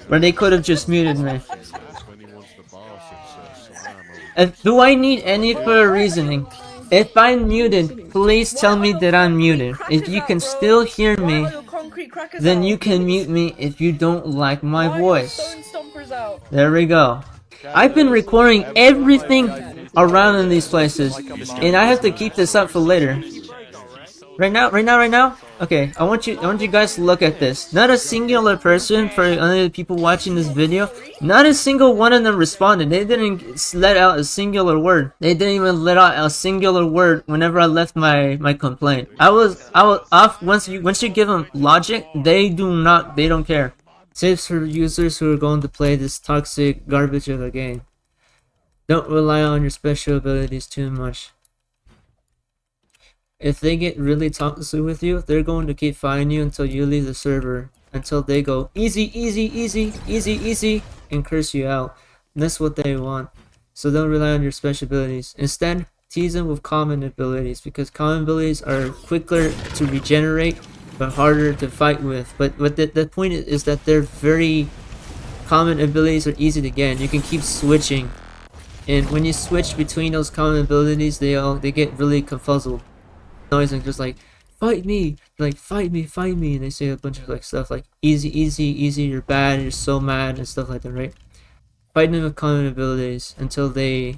where they could have just muted me. Do I need any further reasoning? If I'm muted, please tell me that I'm muted. If you can still hear me, then you can mute me if you don't like my voice. There we go. I've been recording everything around in these places, and I have to keep this up for later. Right now? Okay, I want you guys to look at this. Not a singular person, for other people watching this video, not a single one of them responded. They didn't let out a singular word. They didn't even let out a singular word whenever I left my complaint. I was off. Once you give them logic, they don't care. Tips for users who are going to play this toxic garbage of a game. Don't rely on your special abilities too much. If they get really toxic with you, they're going to keep fighting you until you leave the server. Until they go easy, easy, easy, easy, easy, and curse you out. And that's what they want. So don't rely on your special abilities. Instead, tease them with common abilities, because common abilities are quicker to regenerate, but harder to fight with. But the point is that they're very common abilities are easy to get. You can keep switching, and when you switch between those common abilities, they get really confuzzled. Noise and just like, fight me, like fight me, and they say a bunch of like stuff like easy, easy, easy, you're bad, you're so mad, and stuff like that, right? Fight them with common abilities until they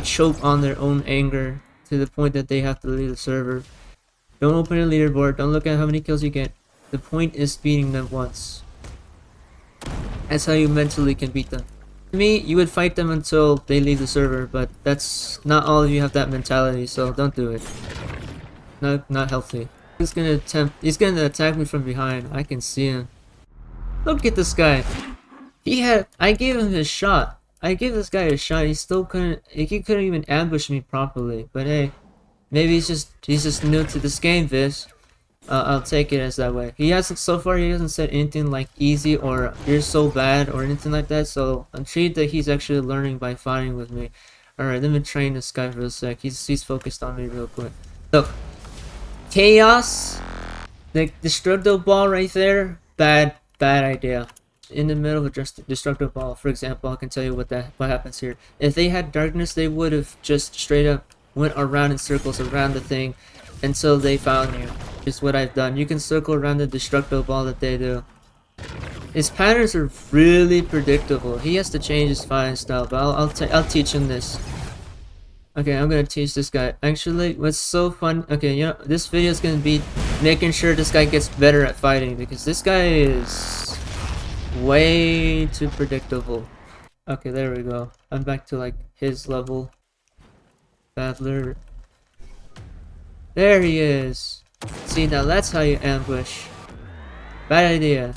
choke on their own anger to the point that they have to leave the server. Don't open a leaderboard, don't look at how many kills you get. The point is beating them once. That's how you mentally can beat them. To me, you would fight them until they leave the server, but that's not all of you have that mentality, so don't do it. Not healthy. He's gonna attack me from behind. I can see him. Look at this guy. I gave him his shot. I gave this guy a shot. He couldn't even ambush me properly. But hey, maybe he's just new to this game, Viz. I'll take it as that way. He hasn't said anything like easy or you're so bad or anything like that. So I'm treated that he's actually learning by fighting with me. Alright, let me train this guy for a sec. He's focused on me real quick. Look. Chaos, the destructive ball right there, bad idea. In the middle of a destructive ball, for example, I can tell you what happens here. If they had darkness, they would have just straight up went around in circles around the thing until they found you. Is what I've done. You can circle around the destructive ball that they do. His patterns are really predictable. He has to change his fighting style, but I'll teach him this. Okay, I'm gonna teach this guy. Actually, what's so fun, okay, you know, this video is gonna be making sure this guy gets better at fighting, because this guy is way too predictable. Okay, there we go. I'm back to like his level. Battler. There he is. See, now that's how you ambush. Bad idea.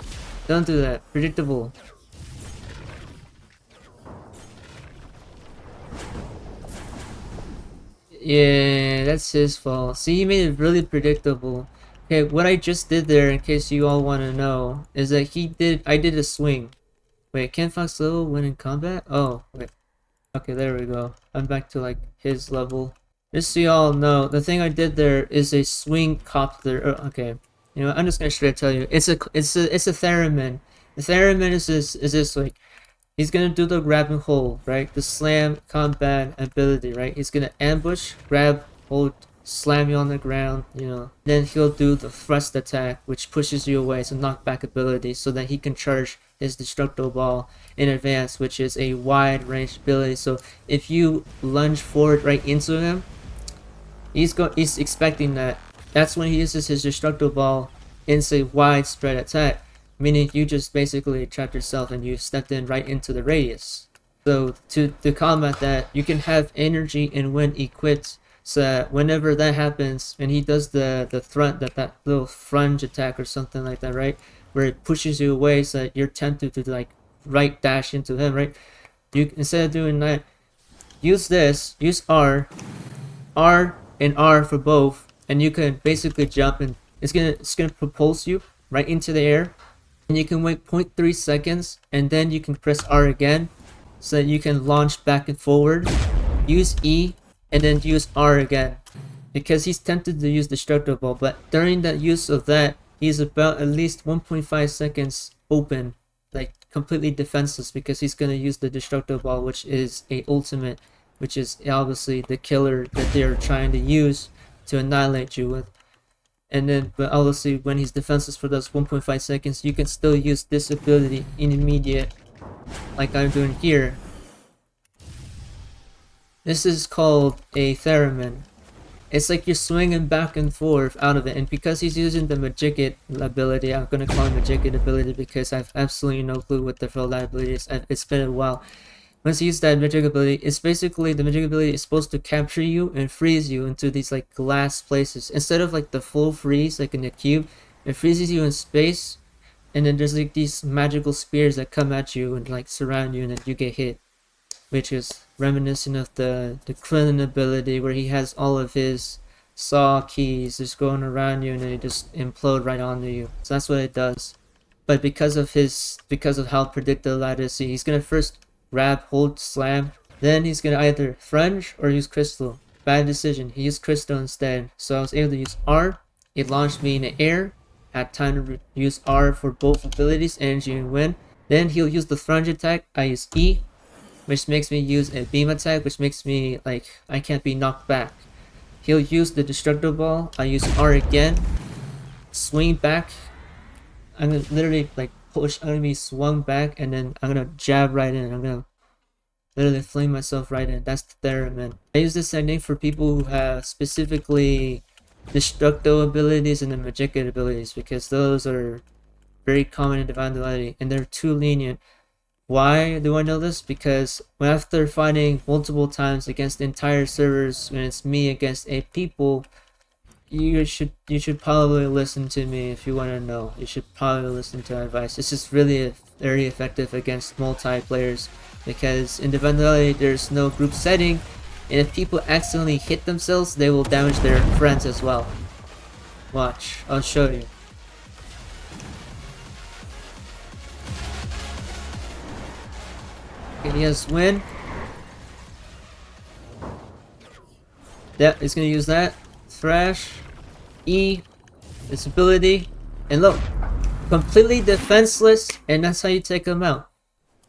Don't do that. Predictable. Yeah, that's his fault. See, he made it really predictable. Okay, what I just did there, in case you all want to know, is that I did a swing. Wait, can Fox level win in combat? Oh, wait. Okay, there we go. I'm back to like his level. Just so you all know, the thing I did there is a swing copter. Oh, okay, you know, I'm just gonna straight tell you, it's a theremin. The theremin is this like. He's gonna do the grab and hold, right? The slam combat ability, right? He's gonna ambush, grab, hold, slam you on the ground, you know. Then he'll do the thrust attack, which pushes you away. It's a knockback ability, so that he can charge his destructo ball in advance, which is a wide range ability. So if you lunge forward right into him, he's expecting that. That's when he uses his destructo ball in a widespread attack. Meaning you just basically trapped yourself and you stepped in right into the radius. So to combat that, you can have energy and wind equipped, so that whenever that happens and he does the front, that little frunge attack or something like that, right? Where it pushes you away so that you're tempted to like right dash into him, right? You, instead of doing that, use R and R for both, and you can basically jump and it's gonna propulse you right into the air, and you can wait 0.3 seconds, and then you can press R again, so that you can launch back and forward. Use E, and then use R again, because he's tempted to use Destructible, but during the use of that, he's about at least 1.5 seconds open, like completely defenseless, because he's gonna use the Destructible, which is a ultimate, which is obviously the killer that they're trying to use to annihilate you with. And then, but obviously, when he's defenseless for those 1.5 seconds, you can still use this ability in immediate, like I'm doing here. This is called a theremin. It's like you're swinging back and forth out of it, and because he's using the Magicit ability, I'm gonna call him Magicit ability because I have absolutely no clue what the full ability is. It's been a while. Once you use that Magic ability, it's basically, the Magic ability is supposed to capture you and freeze you into these like glass places. Instead of like the full freeze like in the cube, it freezes you in space, and then there's like these magical spears that come at you and like surround you, and then you get hit. Which is reminiscent of the Krillin ability, where he has all of his saw keys just going around you and then they just implode right onto you. So that's what it does. But because of how predictable that is, he's gonna first grab, hold, slam, then he's gonna either fringe or use crystal. Bad decision. He used crystal instead. So I was able to use R. It launched me in the air. Had time to use R for both abilities, energy and wind. Then he'll use the fringe attack. I use E, which makes me use a beam attack, which makes me like I can't be knocked back. He'll use the Destructible. I use R again, swing back. I'm gonna literally like push. I'm gonna be swung back, and then I'm gonna jab right in. I'm gonna literally fling myself right in. That's the theremin. I use this technique for people who have specifically Destructo abilities and the Magicit abilities, because those are very common in Divine Duality, and they're too lenient. Why do I know this? Because after fighting multiple times against entire servers, when it's me against 8 people, you should probably listen to me if you want to know. You should probably listen to my advice. This is really very effective against multiplayers, because in Divine Duality there's no group setting, and if people accidentally hit themselves, they will damage their friends as well. Watch, I'll show you. He has win. Yeah, he's gonna use that. Thrash. E. This ability. And look. Completely defenseless. And that's how you take him out.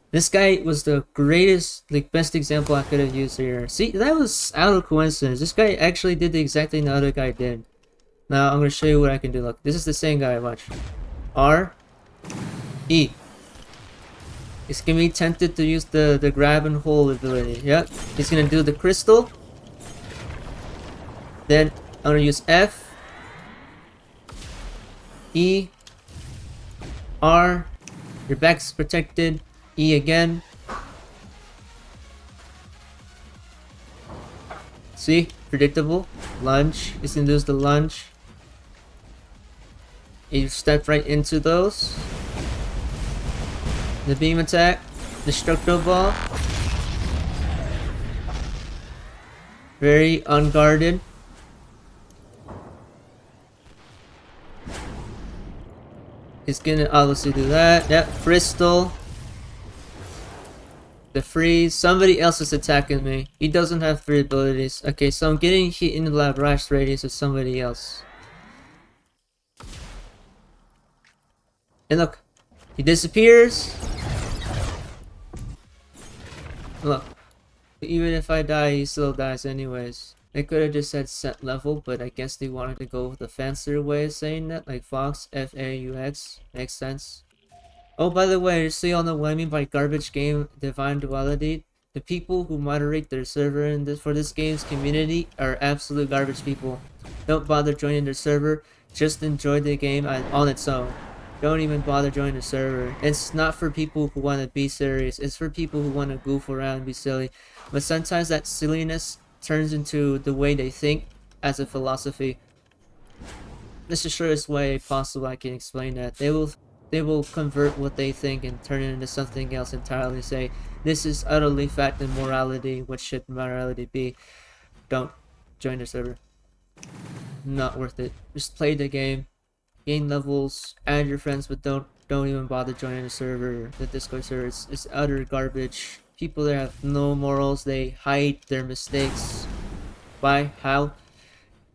This guy was the greatest, like, best example I could have used here. See, that was out of coincidence. This guy actually did the exact thing the other guy did. Now, I'm gonna show you what I can do. Look, this is the same guy. Watch. R. E. He's gonna be tempted to use the grab and hold ability. Yep. He's gonna do the crystal. Then I'm gonna use F, E, R. Your back's protected. E again. See? Predictable. Lunge. He's gonna use the lunge. You step right into those. The beam attack, Destructible. Very unguarded. He's gonna obviously do that. Yep, crystal. The freeze. Somebody else is attacking me. He doesn't have 3 abilities. Okay, so I'm getting hit in the blast radius of somebody else. And look, he disappears. Look, even if I die, he still dies anyways. They could have just said set level, but I guess they wanted to go with a fancier way of saying that, like Fox, F-A-U-X. Makes sense. Oh, by the way, just so y'all know what I mean by garbage game, Divine Duality. The people who moderate their server for this game's community are absolute garbage people. Don't bother joining their server, just enjoy the game on its own. Don't even bother joining the server. It's not for people who want to be serious. It's for people who want to goof around and be silly. But sometimes that silliness turns into the way they think as a philosophy. This is the shortest way possible I can explain that. They will convert what they think and turn it into something else entirely. Say, this is utterly fact and morality. What should morality be? Don't join the server. Not worth it. Just play the game. gain levels, add your friends, but don't even bother joining the server, the Discord server. It's utter garbage. People there have no morals. They hide their mistakes by how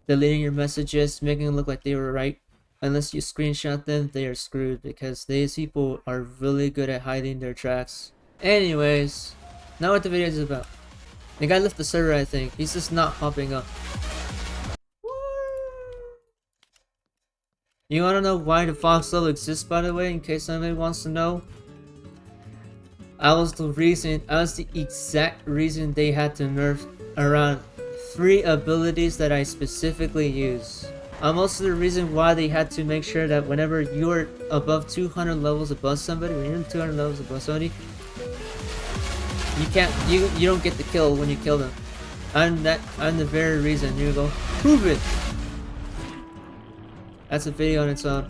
deleting your messages, making it look like they were right. Unless you screenshot them, they are screwed because these people are really good at hiding their tracks. Anyways, now what the video is about. The guy left the server, I think. He's just not popping up. You wanna know why the Fox level exists, by the way, in case somebody wants to know? I was the exact reason they had to nerf around 3 abilities that I specifically use. I'm also the reason why they had to make sure that whenever you're above 200 levels above somebody, when you're 200 levels above somebody, you don't get the kill when you kill them. I'm the very reason. You go, prove it! That's a video on its own.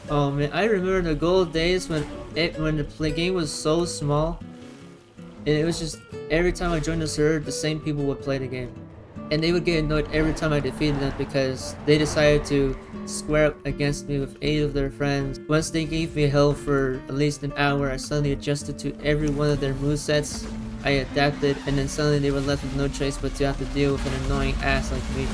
Oh man, I remember the good old days when the game was so small, and it was just every time I joined the server, the same people would play the game, and they would get annoyed every time I defeated them because they decided to square up against me with 8 of their friends. Once they gave me hell for at least an hour, I suddenly adjusted to every one of their movesets. I adapted, and then suddenly they were left with no choice but to have to deal with an annoying ass like me.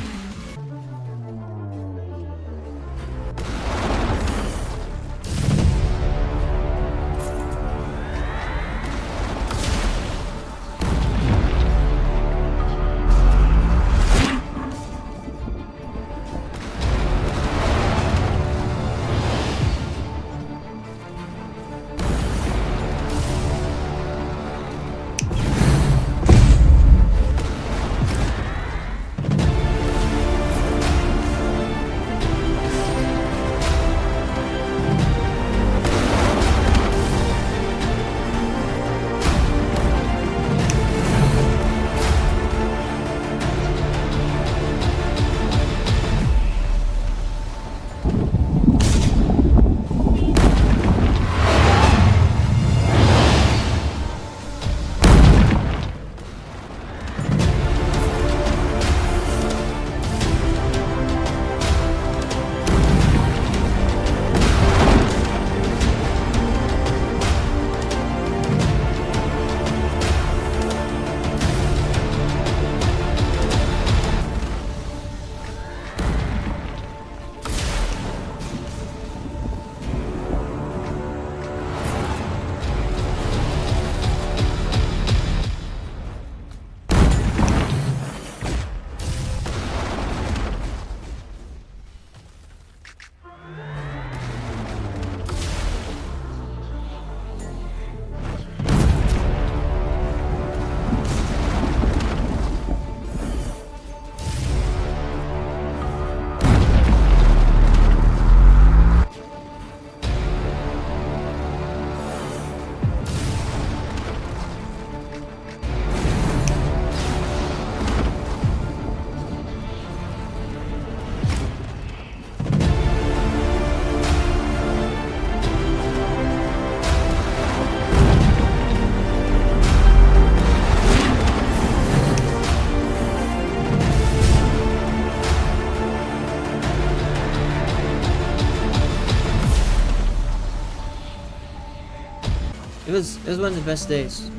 It was one of the best days.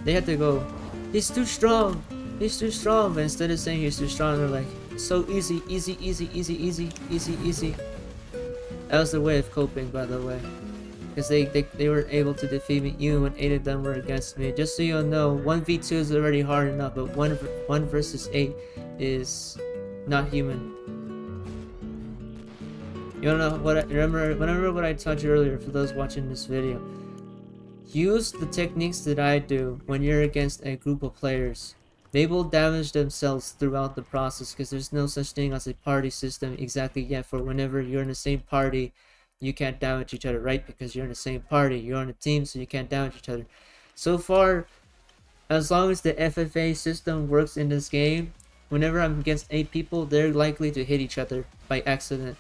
They had to go, he's too strong, but instead of saying he's too strong, they're like, so easy. That was their way of coping, by the way. Because they were able to defeat me even when 8 of them were against me. Just so you know, 1v2 is already hard enough, but 1 versus 8 is not human. You know what remember what I taught you earlier for those watching this video. Use the techniques that I do when you're against a group of players. They will damage themselves throughout the process because there's no such thing as a party system exactly yet. For whenever you're in the same party, you can't damage each other, right? Because you're in the same party, you're on a team, so you can't damage each other. So far, as long as the FFA system works in this game, whenever I'm against 8 people, they're likely to hit each other by accident.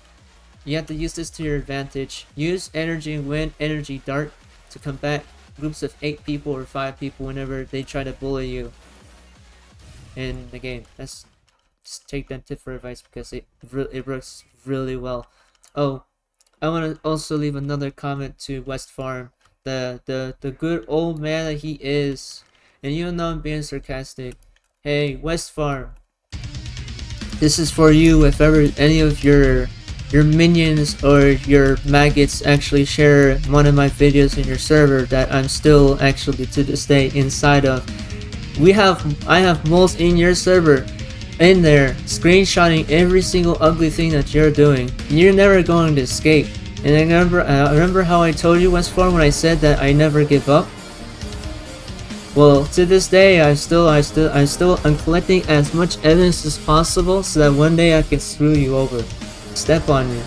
You have to use this to your advantage. Use energy wind, energy dart to combat groups of 8 people or 5 people whenever they try to bully you in the game. That's just take that tip for advice because it works really well. Oh, I want to also leave another comment to West Farm, the good old man that he is, and you know I'm being sarcastic. Hey, West Farm, this is for you. If ever any of your minions or your maggots actually share one of my videos in your server that I'm still actually to this day inside of, I have moles in your server in there screenshotting every single ugly thing that you're doing. You're never going to escape. And I remember how I told you, West Farm, when I said that I never give up. Well, to this day, I'm collecting as much evidence as possible so that one day I can screw you over, step on you,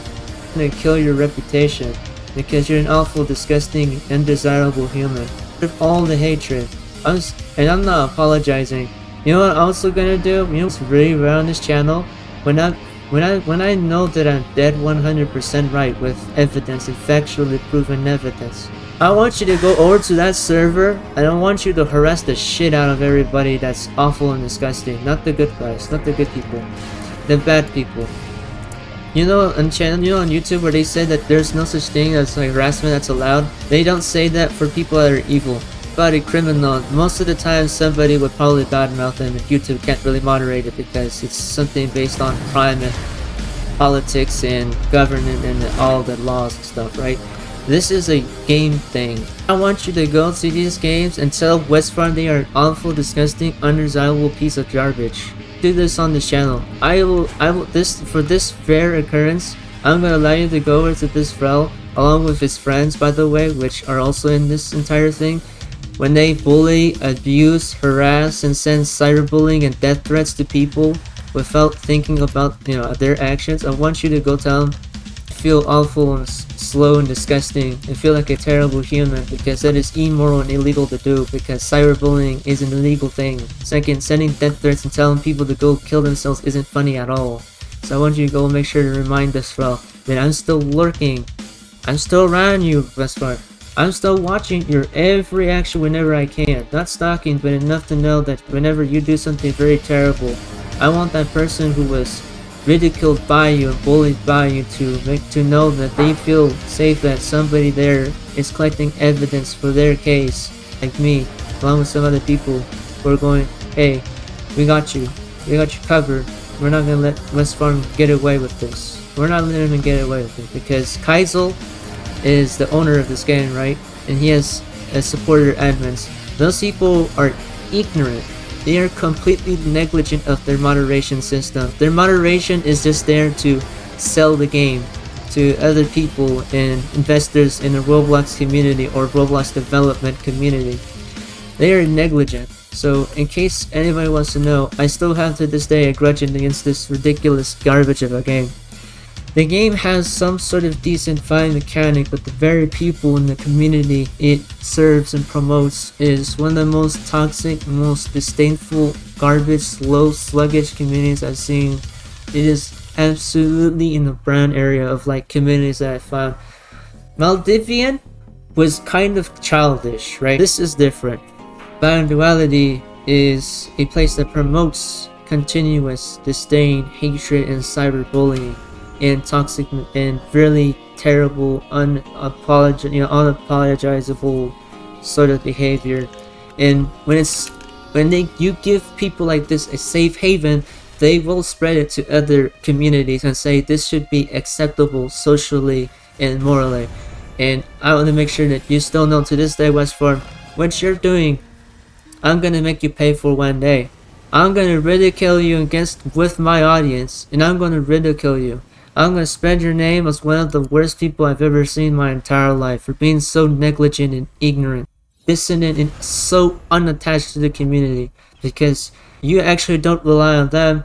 and kill your reputation because you're an awful, disgusting, undesirable human. With all the hatred, I'm not apologizing. You know what I'm also gonna do? You know what's really rare on this channel? When I know that I'm dead 100% right with evidence and factually proven evidence, I want you to go over to that server and I want you to harass the shit out of everybody that's awful and disgusting. Not the good guys, not the good people, the bad people. You know on YouTube where they say that there's no such thing as like harassment that's allowed? They don't say that for people that are evil. But a criminal, most of the time somebody would probably badmouth them and YouTube can't really moderate it because it's something based on crime and politics and government and all the laws and stuff, right? This is a game thing. I want you to go to these games and tell West Farm they are an awful, disgusting, undesirable piece of garbage. Do this on the channel. For this rare occurrence, I'm gonna allow you to go over to this fell along with his friends, by the way, which are also in this entire thing. When they bully, abuse, harass, and send cyberbullying and death threats to people without thinking about their actions, I want you to go tell them feel awful and slow and disgusting and feel like a terrible human because that is immoral and illegal to do because cyberbullying is an illegal thing. Second, sending death threats and telling people to go kill themselves isn't funny at all. So I want you to go make sure to remind us that I'm still lurking. I'm still around you, West Farm. I'm still watching your every action whenever I can. Not stalking, but enough to know that whenever you do something very terrible, I want that person who was ridiculed by you and bullied by you to know that they feel safe that somebody there is collecting evidence for their case, like me, along with some other people who are going, hey, we got you covered. We're not gonna let West Farm get away with this. We're not letting him get away with it because Kaizel is the owner of this game, right? And he has a supporter admins. Those people are ignorant. They are completely negligent of their moderation system. Their moderation is just there to sell the game to other people and investors in the Roblox community or Roblox development community. They are negligent. So in case anybody wants to know, I still have to this day a grudge against this ridiculous garbage of a game. The game has some sort of decent fighting mechanic, but the very people in the community it serves and promotes is one of the most toxic, most disdainful, garbage, slow, sluggish communities I've seen. It is absolutely in the brown area of like communities that I found. Maldivian was kind of childish, right? This is different. But Duality is a place that promotes continuous disdain, hatred, and cyberbullying. And toxic and really terrible, unapologizable sort of behavior. And when you give people like this a safe haven, they will spread it to other communities and say this should be acceptable socially and morally. And I want to make sure that you still know to this day, West Farm, what you're doing, I'm gonna make you pay for one day. I'm gonna ridicule you with my audience, and I'm gonna ridicule you. I'm gonna spread your name as one of the worst people I've ever seen in my entire life for being so negligent and ignorant, dissonant, and so unattached to the community because you actually don't rely on them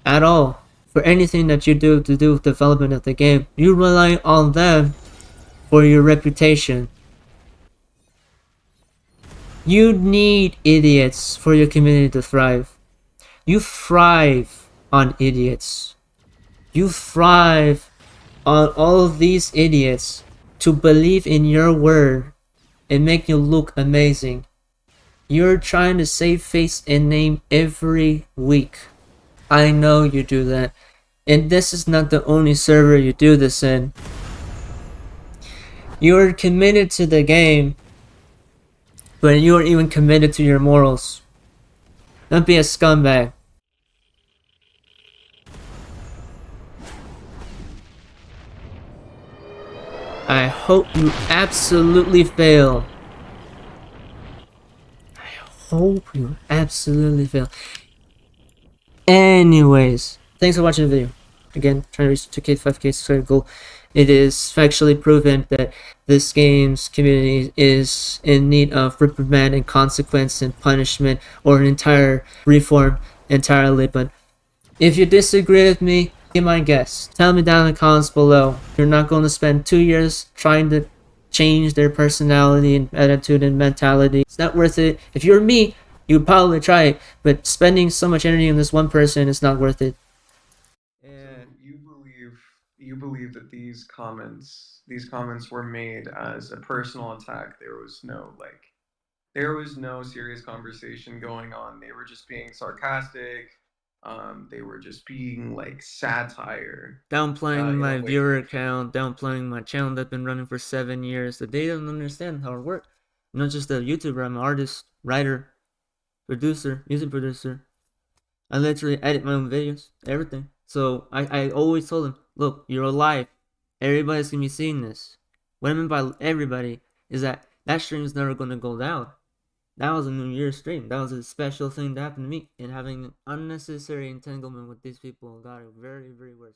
at all for anything that you do to do with development of the game. You rely on them for your reputation. You need idiots for your community to thrive. You thrive on idiots. You thrive on all of these idiots to believe in your word and make you look amazing. You're trying to save face and name every week. I know you do that. And this is not the only server you do this in. You're committed to the game, but you're even committed to your morals. Don't be a scumbag. I hope you absolutely fail. I hope you absolutely fail. Anyways, thanks for watching the video. Again, trying to reach 2K, 5K subscriber goal. It is factually proven that this game's community is in need of reprimand and consequence and punishment, or an entire reform entirely. But if you disagree with me, be my guest. Tell me down in the comments below. You're not going to spend 2 years trying to change their personality and attitude and mentality. It's not worth it. If you're me, you'd probably try it, but spending so much energy on this one person is not worth it. So you believe that these comments were made as a personal attack. There was no serious conversation going on. They were just being sarcastic. They were just being like satire. Downplaying my in a way. viewer count, downplaying my channel that's been running for 7 years. That they don't understand how it works. I'm not just a YouTuber, I'm an artist, writer, producer, music producer. I literally edit my own videos, everything. So I always told them, look, you're alive. Everybody's gonna be seeing this. What I mean by everybody is that stream is never gonna go down. That was a New Year's stream. That was a special thing that happened to me. And having an unnecessary entanglement with these people got it very, very worse.